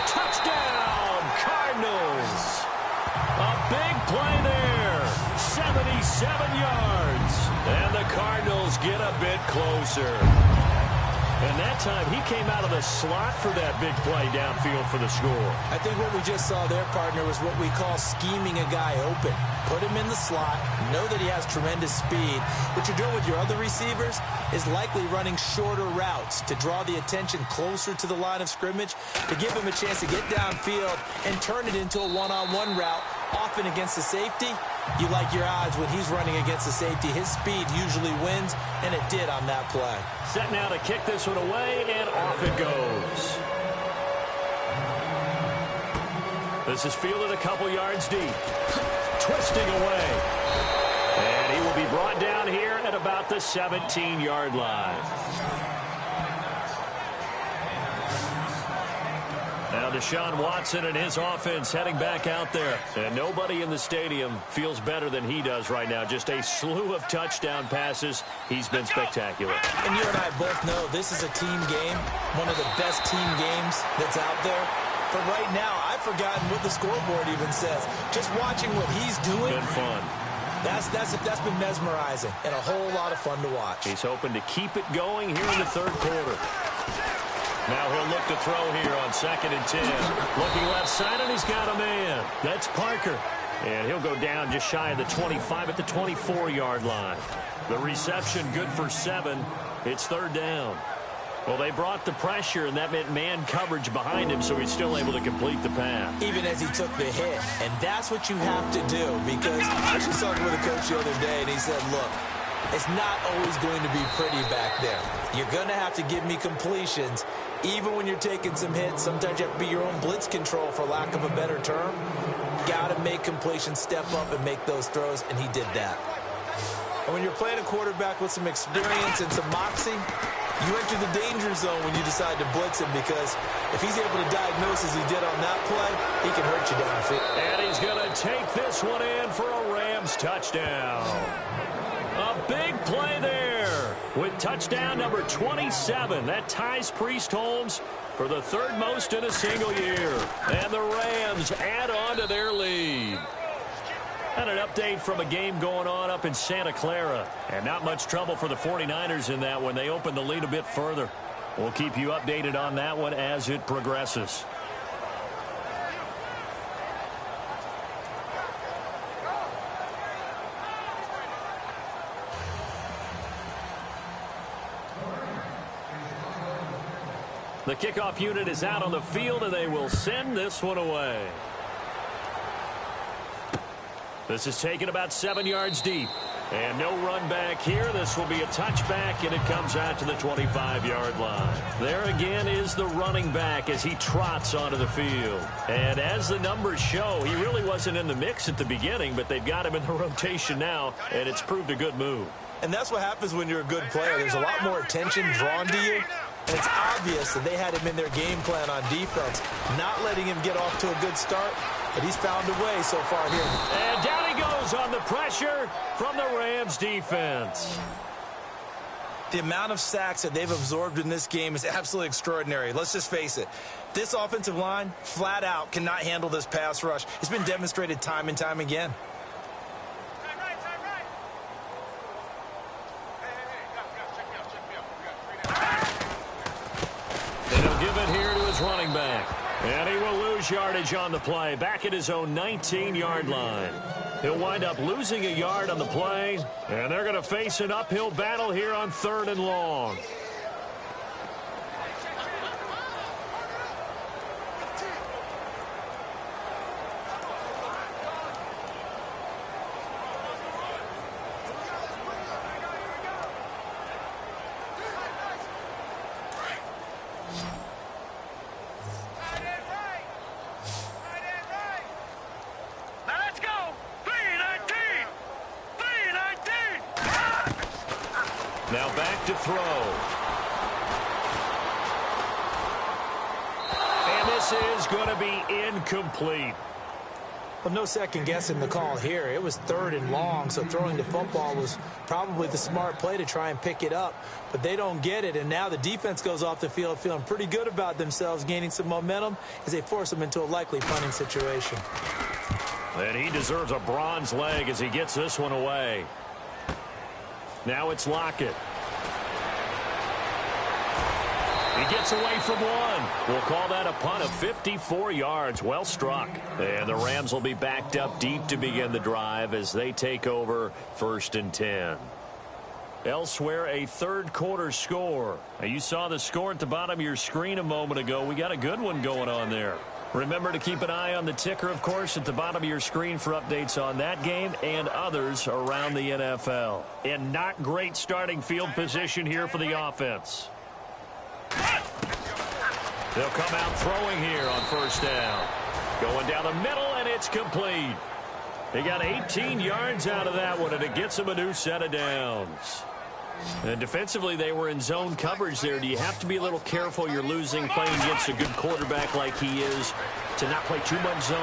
[SPEAKER 2] Touchdown, Cardinals. A big play there. 77 yards. And the Cardinals get a bit closer. And that time, he came out of the slot for that big play downfield for the score.
[SPEAKER 3] I think what we just saw there, partner, was what we call scheming a guy open. Put him in the slot, know that he has tremendous speed. What you're doing with your other receivers is likely running shorter routes to draw the attention closer to the line of scrimmage, to give him a chance to get downfield and turn it into a one-on-one route, often against the safety. You like your odds when he's running against the safety. His speed usually wins, and it did on that play.
[SPEAKER 2] Set now to kick this one away, and off it goes. This is fielded a couple yards deep. Twisting away. And he will be brought down here at about the 17-yard line. Now Deshaun Watson and his offense heading back out there. And nobody in the stadium feels better than he does right now. Just a slew of touchdown passes. He's been spectacular.
[SPEAKER 3] And you and I both know this is a team game, one of the best team games that's out there. For right now, I've forgotten what the scoreboard even says. Just watching what he's doing.
[SPEAKER 2] Been fun.
[SPEAKER 3] That's been mesmerizing and a whole lot of fun to watch.
[SPEAKER 2] He's hoping to keep it going here in the 3rd quarter. Now he'll look to throw here on 2nd and 10. Looking left side, and he's got a man. That's Parker. And he'll go down just shy of the 25 at the 24-yard line. The reception good for 7. It's 3rd down. Well, they brought the pressure, and that meant man coverage behind him, so he's still able to complete the pass.
[SPEAKER 3] Even as he took the hit. And that's what you have to do, because I was just talking with a coach the other day, and he said, look, it's not always going to be pretty back there. You're going to have to give me completions. Even when you're taking some hits, sometimes you have to be your own blitz control, for lack of a better term. Got to make completions, step up and make those throws, and he did that. And when you're playing a quarterback with some experience and some moxie, you enter the danger zone when you decide to blitz him, because if he's able to diagnose as he did on that play, he can hurt you downfield.
[SPEAKER 2] And he's going to take this one in for a Rams touchdown. A big play there with touchdown number 27. That ties Priest Holmes for the 3rd most in a single year. And the Rams add on to their lead. And an update from a game going on up in Santa Clara. And not much trouble for the 49ers in that one. They opened the lead a bit further. We'll keep you updated on that one as it progresses. The kickoff unit is out on the field, and they will send this one away. This is taken about 7 yards deep. And no run back here. This will be a touchback, and it comes out to the 25-yard line. There again is the running back as he trots onto the field. And as the numbers show, he really wasn't in the mix at the beginning, but they've got him in the rotation now, and it's proved a good move.
[SPEAKER 3] And that's what happens when you're a good player. There's a lot more attention drawn to you. And it's obvious that they had him in their game plan on defense, not letting him get off to a good start. But he's found a way so far here.
[SPEAKER 2] And down he goes on the pressure from the Rams defense.
[SPEAKER 3] The amount of sacks that they've absorbed in this game is absolutely extraordinary. Let's just face it. This offensive line, flat out, cannot handle this pass rush. It's been demonstrated time and time again.
[SPEAKER 2] And he'll give it here to his running back. And he will lose yardage on the play, back at his own 19-yard line. He'll wind up losing a yard on the play, and they're going to face an uphill battle here on 3rd and long. Now back to throw. And this is going to be incomplete.
[SPEAKER 3] Well, no second guessing the call here. It was 3rd and long, so throwing the football was probably the smart play to try and pick it up. But they don't get it, and now the defense goes off the field feeling pretty good about themselves, gaining some momentum as they force them into a likely punting situation.
[SPEAKER 2] And he deserves a bronze leg as he gets this one away. Now it's Lockett. He gets away from one. We'll call that a punt of 54 yards. Well struck. And the Rams will be backed up deep to begin the drive as they take over 1st and 10. Elsewhere, a 3rd quarter score. Now, you saw the score at the bottom of your screen a moment ago. We got a good one going on there. Remember to keep an eye on the ticker, of course, at the bottom of your screen for updates on that game and others around the NFL. And not great starting field position here for the offense. They'll come out throwing here on 1st down. Going down the middle, and it's complete. They got 18 yards out of that one, and it gets them a new set of downs. And defensively, they were in zone coverage there. Do you have to be a little careful you're losing playing against a good quarterback like he is to not play too much zone?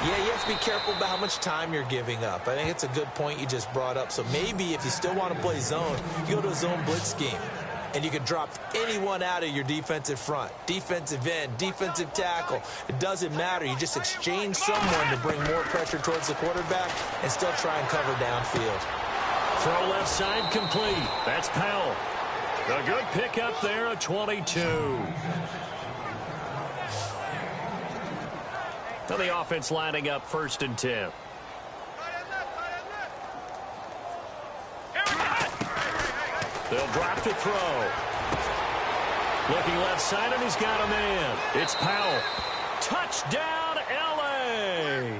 [SPEAKER 3] Yeah, you have to be careful about how much time you're giving up. I think it's a good point you just brought up. So maybe if you still want to play zone, you go to a zone blitz scheme. And you can drop anyone out of your defensive front, defensive end, defensive tackle. It doesn't matter. You just exchange someone to bring more pressure towards the quarterback and still try and cover downfield.
[SPEAKER 2] Throw left side complete. That's Powell. A good pickup there, a 22. Now the offense lining up 1st and 10. They'll drop to throw. Looking left side, and he's got a man. It's Powell. Touchdown, L.A.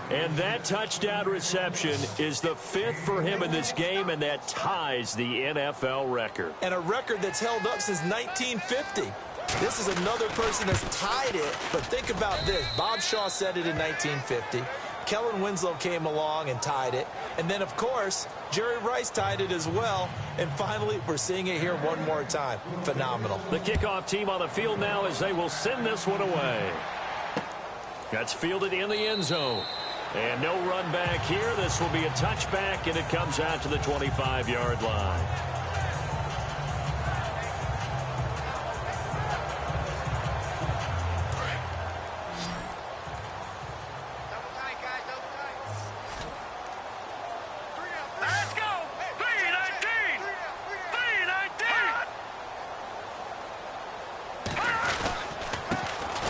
[SPEAKER 2] And that touchdown reception is the 5th for him in this game, and that ties the NFL record.
[SPEAKER 3] And a record that's held up since 1950. This is another person that's tied it, but think about this. Bob Shaw said it in 1950. Kellen Winslow came along and tied it. And then, of course, Jerry Rice tied it as well. And finally, we're seeing it here one more time. Phenomenal.
[SPEAKER 2] The kickoff team on the field now as they will send this one away. That's fielded in the end zone. And no run back here. This will be a touchback, and it comes out to the 25-yard line.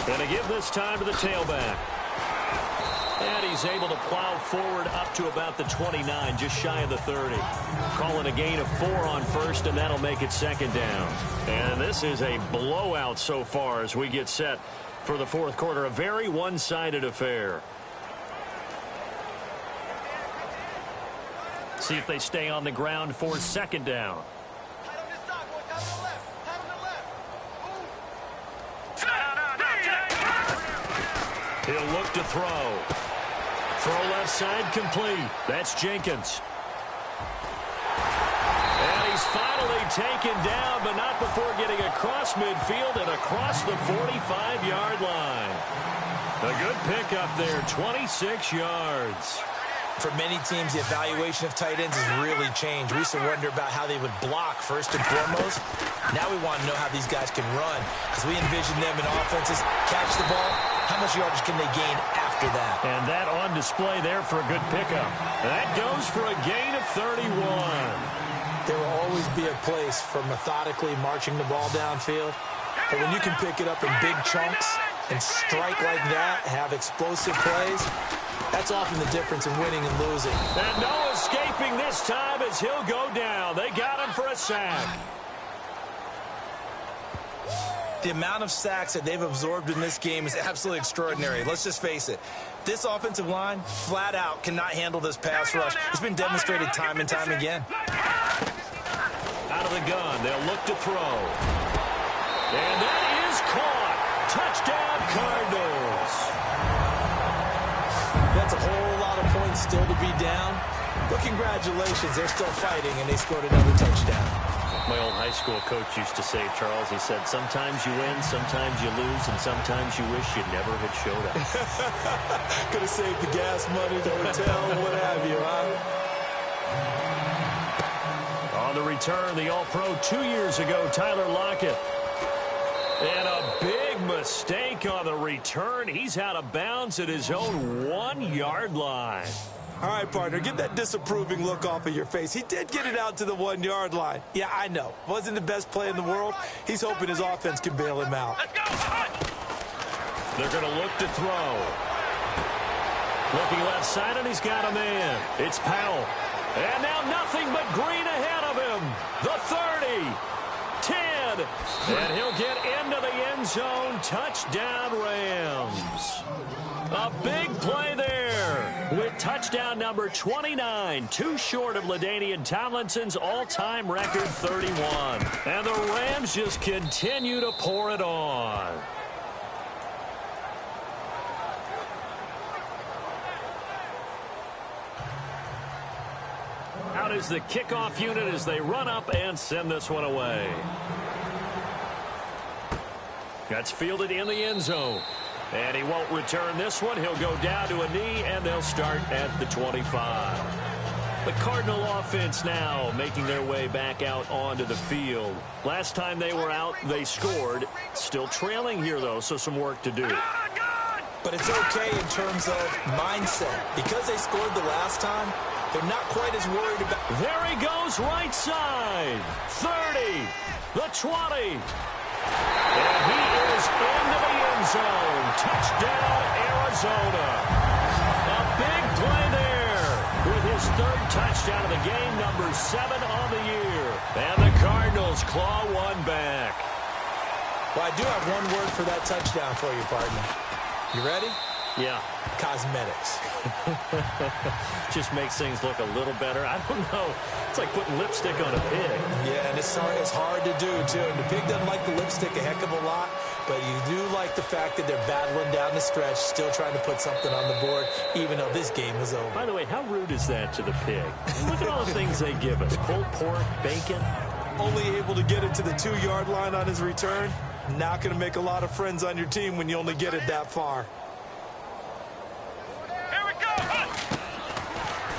[SPEAKER 2] Going to give this time to the tailback. And he's able to plow forward up to about the 29, just shy of the 30. Calling a gain of 4 on 1st, and that'll make it 2nd down. And this is a blowout so far as we get set for the 4th quarter. A very one-sided affair. See if they stay on the ground for second down. He'll look to throw. Throw left side complete. That's Jenkins. And he's finally taken down, but not before getting across midfield and across the 45-yard line. A good pickup there, 26 yards.
[SPEAKER 4] For many teams, the evaluation of tight ends has really changed. We used to wonder about how they would block first and foremost. Now we want to know how these guys can run, because we envision them in offenses catch the ball. How much yardage can they gain after that?
[SPEAKER 2] And that on display there for a good pickup. That goes for a gain of 31.
[SPEAKER 3] There will always be a place for methodically marching the ball downfield. But when you can pick it up in big chunks and strike like that, have explosive plays, that's often the difference in winning and losing.
[SPEAKER 2] And no escaping this time as he'll go down. They got him for a sack.
[SPEAKER 4] The amount of sacks that they've absorbed in this game is absolutely extraordinary. Let's just face it. This offensive line, flat out, cannot handle this pass rush. It's been demonstrated time and time again.
[SPEAKER 2] Out of the gun, they'll look to throw. And that is caught. Touchdown, Cardinals.
[SPEAKER 3] That's a whole lot of points still to be down. But congratulations, they're still fighting, and they scored another touchdown.
[SPEAKER 2] My old high school coach used to say, Charles, he said, sometimes you win, sometimes you lose, and sometimes you wish you never had showed up.
[SPEAKER 3] Could have saved the gas money, the hotel, what have you, huh?
[SPEAKER 2] On the return, the All-Pro 2 years ago, Tyler Lockett. And a big mistake on the return. He's out of bounds at his own 1-yard line.
[SPEAKER 3] All right, partner, get that disapproving look off of your face. He did get it out to the 1-yard line. Yeah, I know. Wasn't the best play in the world. He's hoping his offense can bail him out.
[SPEAKER 2] They're going to look to throw. Looking left side, and he's got a man. It's Powell. And now nothing but green ahead of him. The 30. 10. And he'll get into the end zone. Touchdown, Rams. A big play there with touchdown number 29, too short of LaDainian Tomlinson's all-time record 31. And the Rams just continue to pour it on. Out is the kickoff unit as they run up and send this one away. That's fielded in the end zone. And he won't return this one. He'll go down to a knee, and they'll start at the 25. The Cardinal offense now making their way back out onto the field. Last time they were out, they scored. Still trailing here, though, so some work to do.
[SPEAKER 3] But it's okay in terms of mindset. Because they scored the last time, they're not quite as worried about...
[SPEAKER 2] There he goes, right side. 30, the 20. And he is into the end zone. Touchdown, Arizona. A big play there with his third touchdown of the game, number 7 on the year. And the Cardinals claw one back.
[SPEAKER 3] Well, I do have one word for that touchdown for you, partner. You ready?
[SPEAKER 2] Yeah.
[SPEAKER 3] Cosmetics.
[SPEAKER 2] Just makes things look a little better. I don't know. It's like putting lipstick on a pig.
[SPEAKER 3] Yeah, and it's hard to do, too. And the pig doesn't like the lipstick a heck of a lot, but you do like the fact that they're battling down the stretch, still trying to put something on the board, even though this game is over.
[SPEAKER 2] By the way, how rude is that to the pig? Look at all the things they give us. Pulled pork, bacon.
[SPEAKER 3] Only able to get it to the 2-yard line on his return. Not going to make a lot of friends on your team when you only get it that far.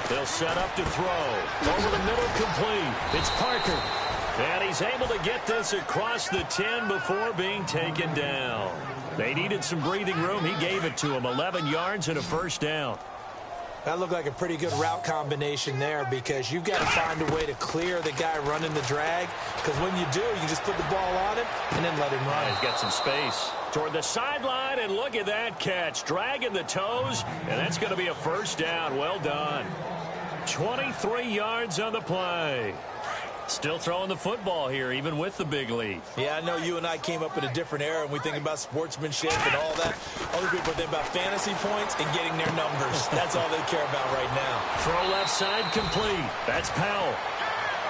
[SPEAKER 2] They'll set up to throw. Over the middle, complete. It's Parker. And he's able to get this across the 10 before being taken down. They needed some breathing room. He gave it to them. 11 yards and a first down.
[SPEAKER 3] That looked like a pretty good route combination there, because you've got to find a way to clear the guy running the drag, because when you do, you just put the ball on him and then let him run.
[SPEAKER 2] He's got some space. Toward the sideline, and look at that catch. Dragging the toes, and that's going to be a first down. Well done. 23 yards on the play. Still throwing the football here, even with the big lead.
[SPEAKER 3] Yeah, I know you and I came up in a different era, and we think about sportsmanship and all that. Other people think about fantasy points and getting their numbers. That's all they care about right now.
[SPEAKER 2] Throw left side complete. That's Powell.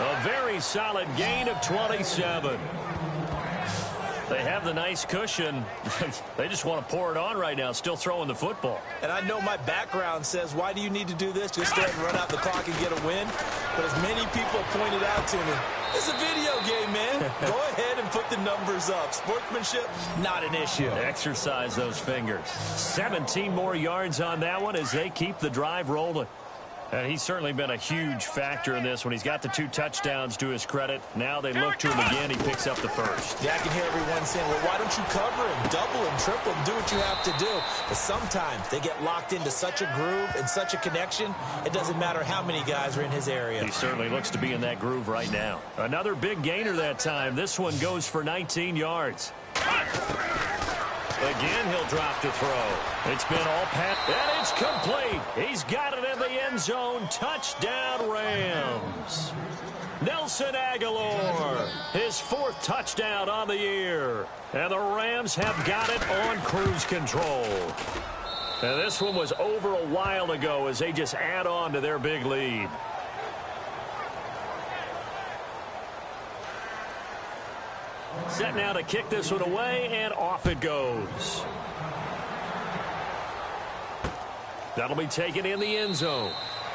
[SPEAKER 2] A very solid gain of 27. They have the nice cushion. They just want to pour it on right now, still throwing the football.
[SPEAKER 3] And I know my background says, why do you need to do this? Just go ahead and run out the clock and get a win. But as many people pointed out to me, it's a video game, man. Go ahead and put the numbers up. Sportsmanship, not an issue.
[SPEAKER 2] Exercise those fingers. 17 more yards on that one as they keep the drive rolling. And he's certainly been a huge factor in this when he's got the 2 touchdowns to his credit. Now they look to him again. He picks up the first.
[SPEAKER 3] Yeah, I can hear everyone saying, well, why don't you cover him, double him, triple him, do what you have to do. But sometimes they get locked into such a groove and such a connection, it doesn't matter how many guys are in his area.
[SPEAKER 2] He certainly looks to be in that groove right now. Another big gainer that time. This one goes for 19 yards. Again, he'll drop to throw. It's been all pat, and it's complete. He's got it in the end zone. Touchdown, Rams. Nelson Aguilar, his 4th touchdown on the year. And the Rams have got it on cruise control. And this one was over a while ago as they just add on to their big lead. Set now to kick this one away, and off it goes. That'll be taken in the end zone.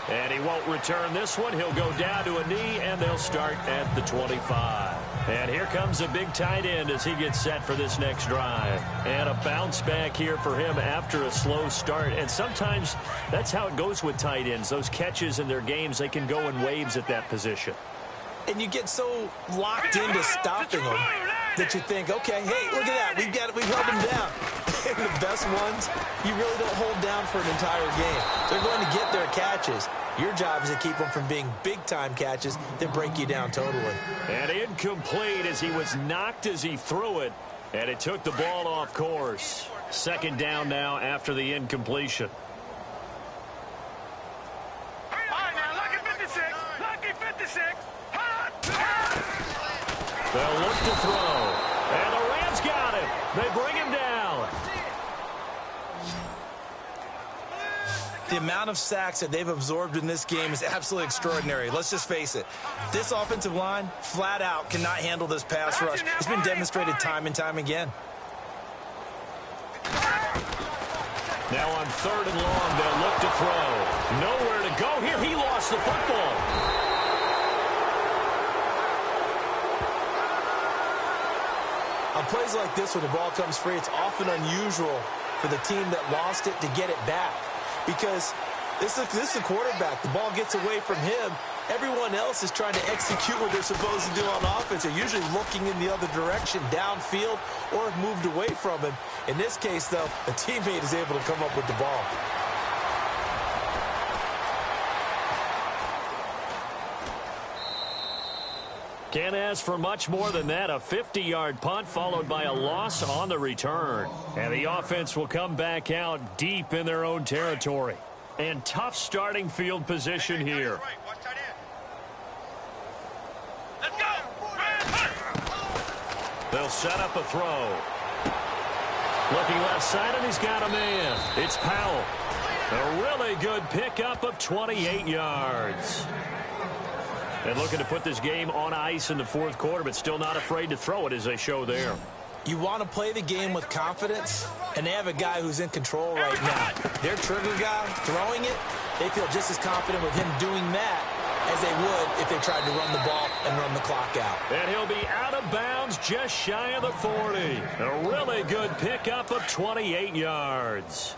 [SPEAKER 2] And he won't return this one. He'll go down to a knee, and they'll start at the 25. And here comes a big tight end as he gets set for this next drive. And a bounce back here for him after a slow start. And sometimes that's how it goes with tight ends. Those catches in their games, they can go in waves at that position.
[SPEAKER 3] And you get so locked into stopping them that you think, okay, hey, look at that. We've held them down. And the best ones, you really don't hold down for an entire game. They're going to get their catches. Your job is to keep them from being big-time catches that break you down totally.
[SPEAKER 2] And incomplete as he was knocked as he threw it. And it took the ball off course. 2nd down now after the incompletion. They'll look to throw. And the Rams got it. They bring him down.
[SPEAKER 3] The amount of sacks that they've absorbed in this game is absolutely extraordinary. Let's just face it. This offensive line, flat out, cannot handle this pass rush. It's been demonstrated time and time again.
[SPEAKER 2] Now on 3rd and long, they'll look to throw. Nowhere to go here. He lost the football.
[SPEAKER 3] On plays like this, when the ball comes free, it's often unusual for the team that lost it to get it back. Because this is a quarterback. The ball gets away from him. Everyone else is trying to execute what they're supposed to do on offense. They're usually looking in the other direction, downfield, or have moved away from him. In this case, though, a teammate is able to come up with the ball.
[SPEAKER 2] Can't ask for much more than that. A 50-yard punt followed by a loss on the return. And the offense will come back out deep in their own territory. And tough starting field position here. They'll set up a throw. Looking left side, and he's got a man. It's Powell. A really good pickup of 28 yards. And looking to put this game on ice in the 4th quarter, but still not afraid to throw it as they show there.
[SPEAKER 3] You want to play the game with confidence, and they have a guy who's in control right now. Their trigger guy throwing it, they feel just as confident with him doing that as they would if they tried to run the ball and run the clock out.
[SPEAKER 2] And he'll be out of bounds just shy of the 40. A really good pickup of 28 yards.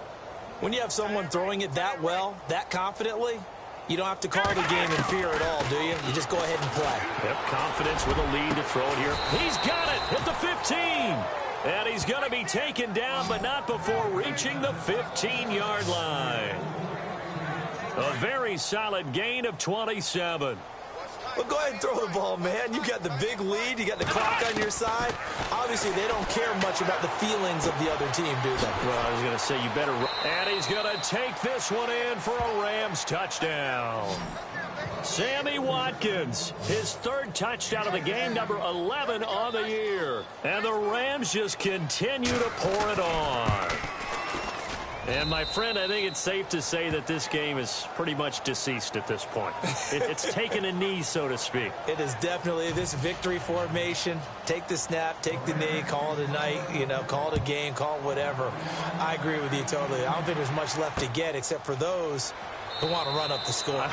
[SPEAKER 3] When you have someone throwing it that well, that confidently, you don't have to call the game in fear at all, do you? You just go ahead and play.
[SPEAKER 2] Yep, confidence with a lead to throw it here. He's got it at the 15. And he's going to be taken down, but not before reaching the 15-yard line. A very solid gain of 27.
[SPEAKER 3] Well, go ahead and throw the ball, man. You got the big lead. You got the clock on your side. Obviously, they don't care much about the feelings of the other team, do they?
[SPEAKER 2] Well, I was going to say you better run. And he's going to take this one in for a Rams touchdown. Sammy Watkins, his third touchdown of the game, number 11 on the year. And the Rams just continue to pour it on. And, my friend, I think it's safe to say that this game is pretty much deceased at this point. It's taken a knee, so to speak.
[SPEAKER 3] It is definitely this victory formation. Take the snap, take the knee, call it a night, call it a game, call it whatever. I agree with you totally. I don't think there's much left to get except for those who want to run up the score.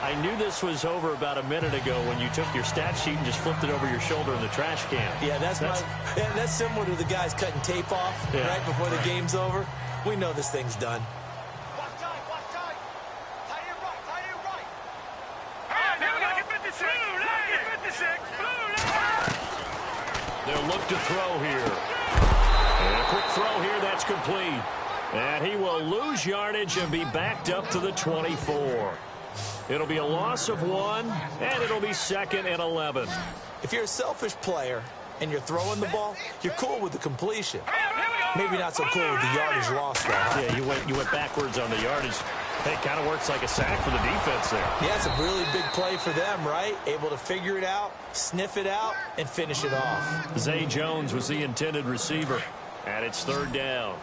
[SPEAKER 2] I knew this was over about a minute ago when you took your stat sheet and just flipped it over your shoulder in the trash can.
[SPEAKER 3] Yeah, that's similar to the guys cutting tape off right before the game's over. We know this thing's done.
[SPEAKER 1] Watch time. Tie it right. Hey, now we gotta get 56. Blue line. 56. Blue line.
[SPEAKER 2] They'll look to throw here. And a quick throw here, that's complete. And he will lose yardage and be backed up to the 24. It'll be a loss of 1, and it'll be 2nd and 11.
[SPEAKER 3] If you're a selfish player and you're throwing the ball, you're cool with the completion. Maybe not so cool with the yardage loss, though.
[SPEAKER 2] Yeah, you went backwards on the yardage. Hey, it kind of works like a sack for the defense there.
[SPEAKER 3] Yeah, it's a really big play for them, right? Able to figure it out, sniff it out, and finish it off.
[SPEAKER 2] Zay Jones was the intended receiver, and it's 3rd down.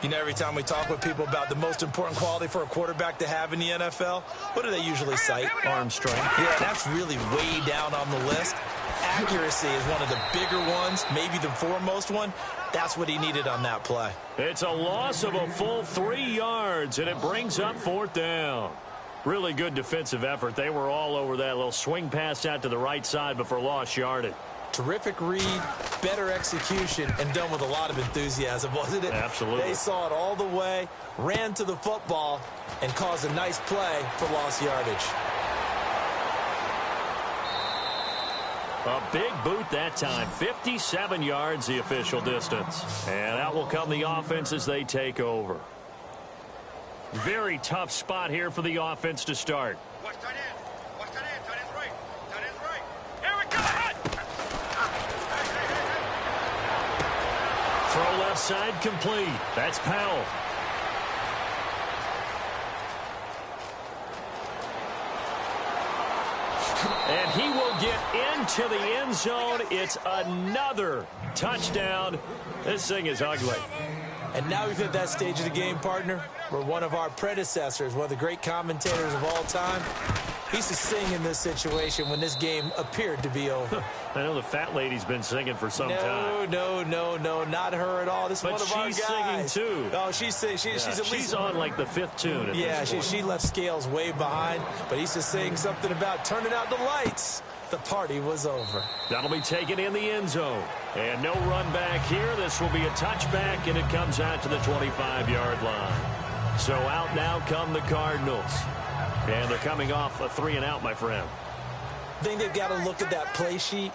[SPEAKER 4] Every time we talk with people about the most important quality for a quarterback to have in the NFL, what do they usually cite?
[SPEAKER 2] Arm strength.
[SPEAKER 4] Yeah, that's really way down on the list. Accuracy is one of the bigger ones, maybe the foremost one. That's what he needed on that play.
[SPEAKER 2] It's a loss of a full 3 yards, and it brings up 4th down. Really good defensive effort. They were all over that little swing pass out to the right side before lost yardage.
[SPEAKER 3] Terrific read, better execution, and done with a lot of enthusiasm, wasn't it?
[SPEAKER 2] Absolutely.
[SPEAKER 3] They saw it all the way, ran to the football, and caused a nice play for lost yardage.
[SPEAKER 2] A big boot that time. 57 yards the official distance. And out will come the offense as they take over. Very tough spot here for the offense to start.
[SPEAKER 1] Watch tight end. Tight end's right. Here we go.
[SPEAKER 2] Throw left side complete. That's Powell. And he will get into the end zone. It's another touchdown. This thing is ugly.
[SPEAKER 3] And now we've hit that stage of the game, partner, where one of our predecessors, one of the great commentators of all time, he used to sing in this situation when this game appeared to be over.
[SPEAKER 2] I know the fat lady's been singing for some time.
[SPEAKER 3] No, not her at all. This is one of our guys.
[SPEAKER 2] But she's singing, too.
[SPEAKER 3] Oh, she's at least...
[SPEAKER 2] She's on, like, the 5th tune at this point.
[SPEAKER 3] She left Scales way behind, but he used to sing something about turning out the lights. The party was over.
[SPEAKER 2] That'll be taken in the end zone. And no run back here. This will be a touchback, and it comes out to the 25-yard line. So out now come the Cardinals. And they're coming off a 3-and-out, my friend.
[SPEAKER 3] I think they've got to look at that play sheet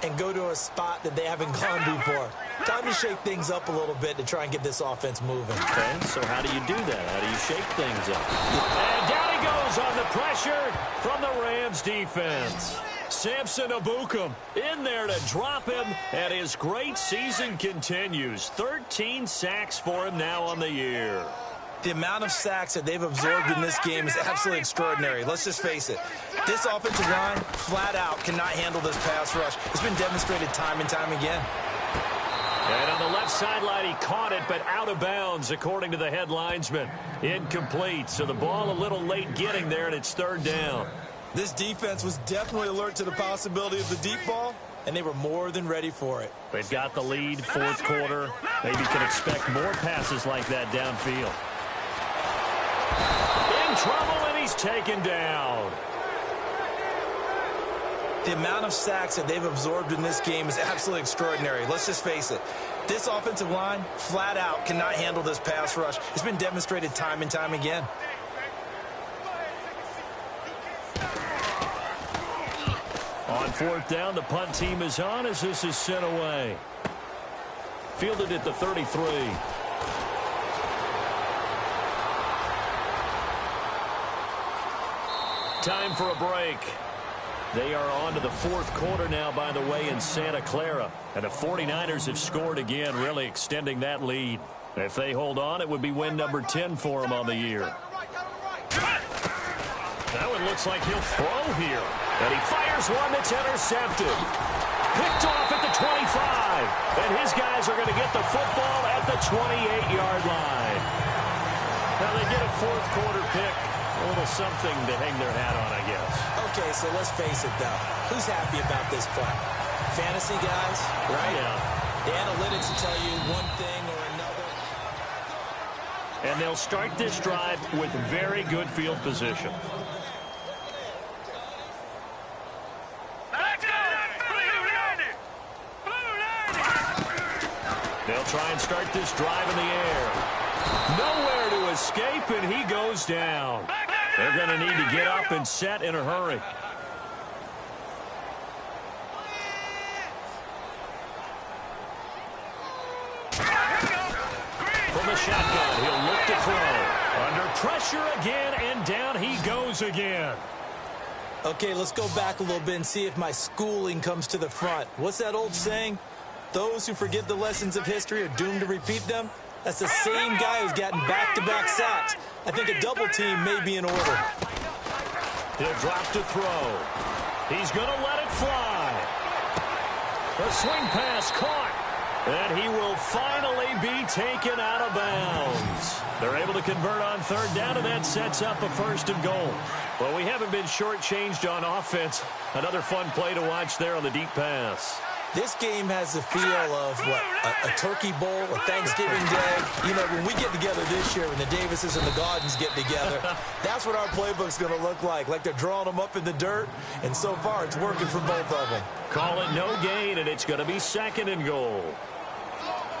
[SPEAKER 3] and go to a spot that they haven't gone before. Time to shake things up a little bit to try and get this offense moving.
[SPEAKER 2] Okay, so how do you do that? How do you shake things up? And down he goes on the pressure from the Rams defense. Samson Abukum in there to drop him, and his great season continues. 13 sacks for him now on the year.
[SPEAKER 4] The amount of sacks that they've absorbed in this game is absolutely extraordinary. Let's just face it. This offensive line, flat out, cannot handle this pass rush. It's been demonstrated time and time again.
[SPEAKER 2] And on the left sideline, he caught it, but out of bounds, according to the head linesman. Incomplete, so the ball a little late getting there, and it's 3rd down.
[SPEAKER 4] This defense was definitely alert to the possibility of the deep ball,
[SPEAKER 3] and they were more than ready for it.
[SPEAKER 2] They've got the lead, 4th quarter. Maybe can expect more passes like that downfield. In trouble, and he's taken down.
[SPEAKER 4] The amount of sacks that they've absorbed in this game is absolutely extraordinary. Let's just face it. This offensive line, flat out, cannot handle this pass rush. It's been demonstrated time and time again.
[SPEAKER 2] On 4th down, the punt team is on as this is sent away. Fielded at the 33. Time for a break. They are on to the 4th quarter now, by the way, in Santa Clara. And the 49ers have scored again, really extending that lead. If they hold on, it would be win number 10 for them on the year. That one looks like he'll throw here. And he fires one that's intercepted. Picked off at the 25. And his guys are going to get the football at the 28-yard line. Now they get a fourth quarter pick. A little something to hang their hat on, I guess.
[SPEAKER 3] Okay, so let's face it, though. Who's happy about this play? Fantasy guys, right?
[SPEAKER 2] Yeah.
[SPEAKER 3] The analytics will tell you one thing or another.
[SPEAKER 2] And they'll start this drive with very good field position. They'll try and start this drive in the air. Nowhere to escape, and he goes down. They're going to need to get up and set in a hurry. From the shotgun, he'll look to throw. Under pressure again, and down he goes again.
[SPEAKER 3] Okay, let's go back a little bit and see if my schooling comes to the front. What's that old saying? Those who forget the lessons of history are doomed to repeat them. That's the same guy who's gotten back-to-back sacks. I think a double team may be in order.
[SPEAKER 2] He'll drop to throw. He's going to let it fly. The swing pass caught. And he will finally be taken out of bounds. They're able to convert on third down, and that sets up a first and goal. Well, we haven't been shortchanged on offense. Another fun play to watch there on the deep pass.
[SPEAKER 3] This game has the feel of, what, a turkey bowl, a Thanksgiving day. You know, when we get together this year, when the Davises and the Gaudens get together, that's what our playbook's going to look like they're drawing them up in the dirt, and so far it's working for both of them.
[SPEAKER 2] Call it no gain, and it's going to be second and goal.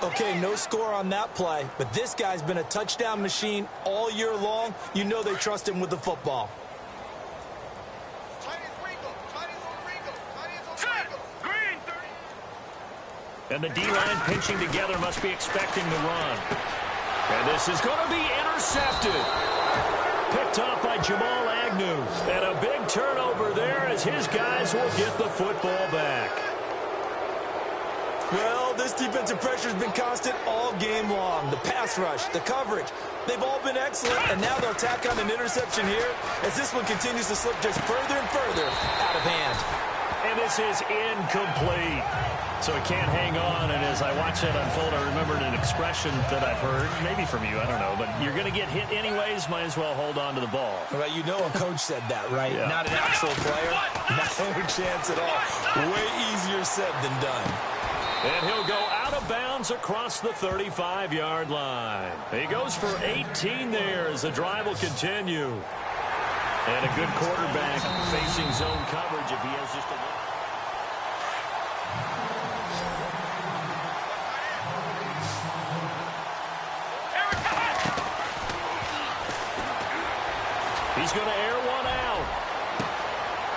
[SPEAKER 3] Okay, no score on that play, but this guy's been a touchdown machine all year long. You know they trust him with the football.
[SPEAKER 2] And the D-line pinching together must be expecting the run. And this is going to be intercepted. Picked off by Jamal Agnew. And a big turnover there as his guys will get the football back.
[SPEAKER 3] Well, this defensive pressure has been constant all game long. The pass rush, the coverage, they've all been excellent. And now they'll tack on an interception here as this one continues to slip just further and further out of hand.
[SPEAKER 2] And this is incomplete. So it can't hang on, and as I watch that unfold, I remembered an expression that I've heard, maybe from you, I don't know, but you're going to get hit anyways, might as well hold on to the ball.
[SPEAKER 3] Well, you know a coach said that, right?
[SPEAKER 2] Yeah.
[SPEAKER 3] Not an actual player. No chance at all. Way easier said than done.
[SPEAKER 2] And he'll go out of bounds across the 35-yard line. He goes for 18 there as the drive will continue. And a good quarterback facing zone coverage if he has just a little. He's going to air one out.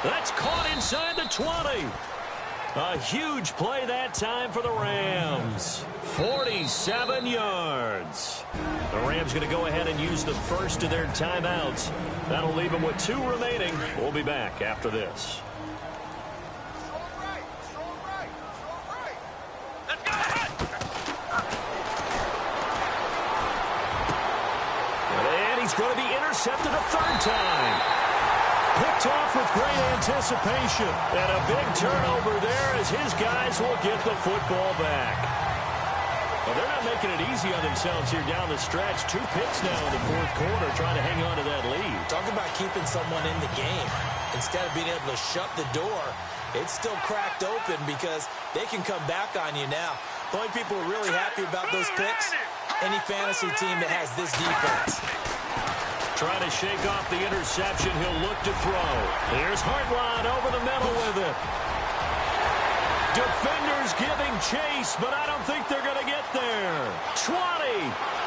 [SPEAKER 2] That's caught inside the 20. A huge play that time for the Rams. 47 yards. The Rams going to go ahead and use the first of their timeouts. That'll leave them with 2 remaining. We'll be back after this. And he's going to be intercepted a third time. Picked off with great anticipation. And a big turnover there as his guys will get the football back. Well, they're not making it easy on themselves here down the stretch. 2 picks now in the fourth quarter trying to hang on to that lead.
[SPEAKER 3] Talk about keeping someone in the game. Instead of being able to shut the door, it's still cracked open because they can come back on you now. The only people who are really happy about those picks, any fantasy team that has this defense.
[SPEAKER 2] Trying to shake off the interception. He'll look to throw. Here's Hartline over the middle with it. Defenders giving chase, but I don't think they're going to get there. 20,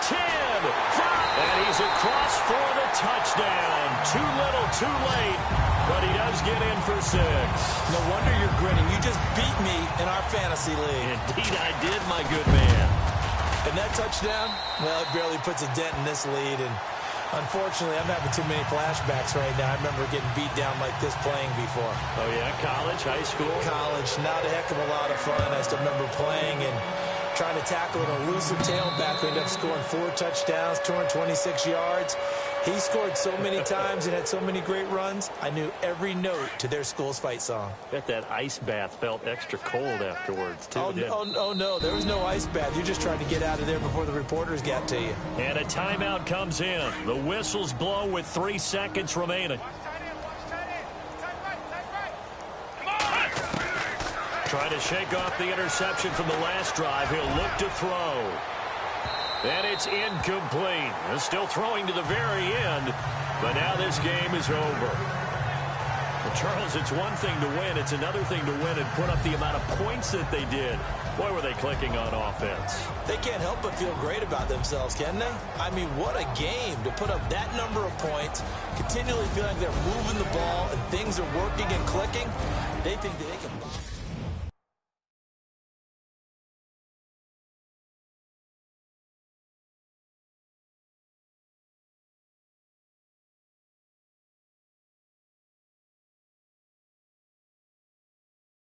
[SPEAKER 2] 10, 5. And he's across for the touchdown. Too little, too late, but he does get in for 6.
[SPEAKER 3] No wonder you're grinning. You just beat me in our fantasy league.
[SPEAKER 2] Indeed I did, my good man.
[SPEAKER 3] And that touchdown, well, it barely puts a dent in this lead. And unfortunately, I'm having too many flashbacks right now. I remember getting beat down like this playing before.
[SPEAKER 2] Oh, yeah? College, high school?
[SPEAKER 3] College, not a heck of a lot of fun. I still remember playing and trying to tackle an elusive tailback who ended up scoring 4 touchdowns, 226 yards. He scored so many times and had so many great runs, I knew every note to their school's fight song.
[SPEAKER 2] Bet that ice bath felt extra cold afterwards, too.
[SPEAKER 3] Oh, no, there was no ice bath. You're just trying to get out of there before the reporters got to you.
[SPEAKER 2] And a timeout comes in. The whistle's blown with 3 seconds remaining. Trying to shake off the interception from the last drive. He'll look to throw. And it's incomplete. He's still throwing to the very end, but now this game is over. Well, Charles, it's one thing to win. It's another thing to win and put up the amount of points that they did. Boy, were they clicking on offense.
[SPEAKER 3] They can't help but feel great about themselves, can they? I mean, what a game to put up that number of points, continually feeling like they're moving the ball and things are working and clicking. They think that they can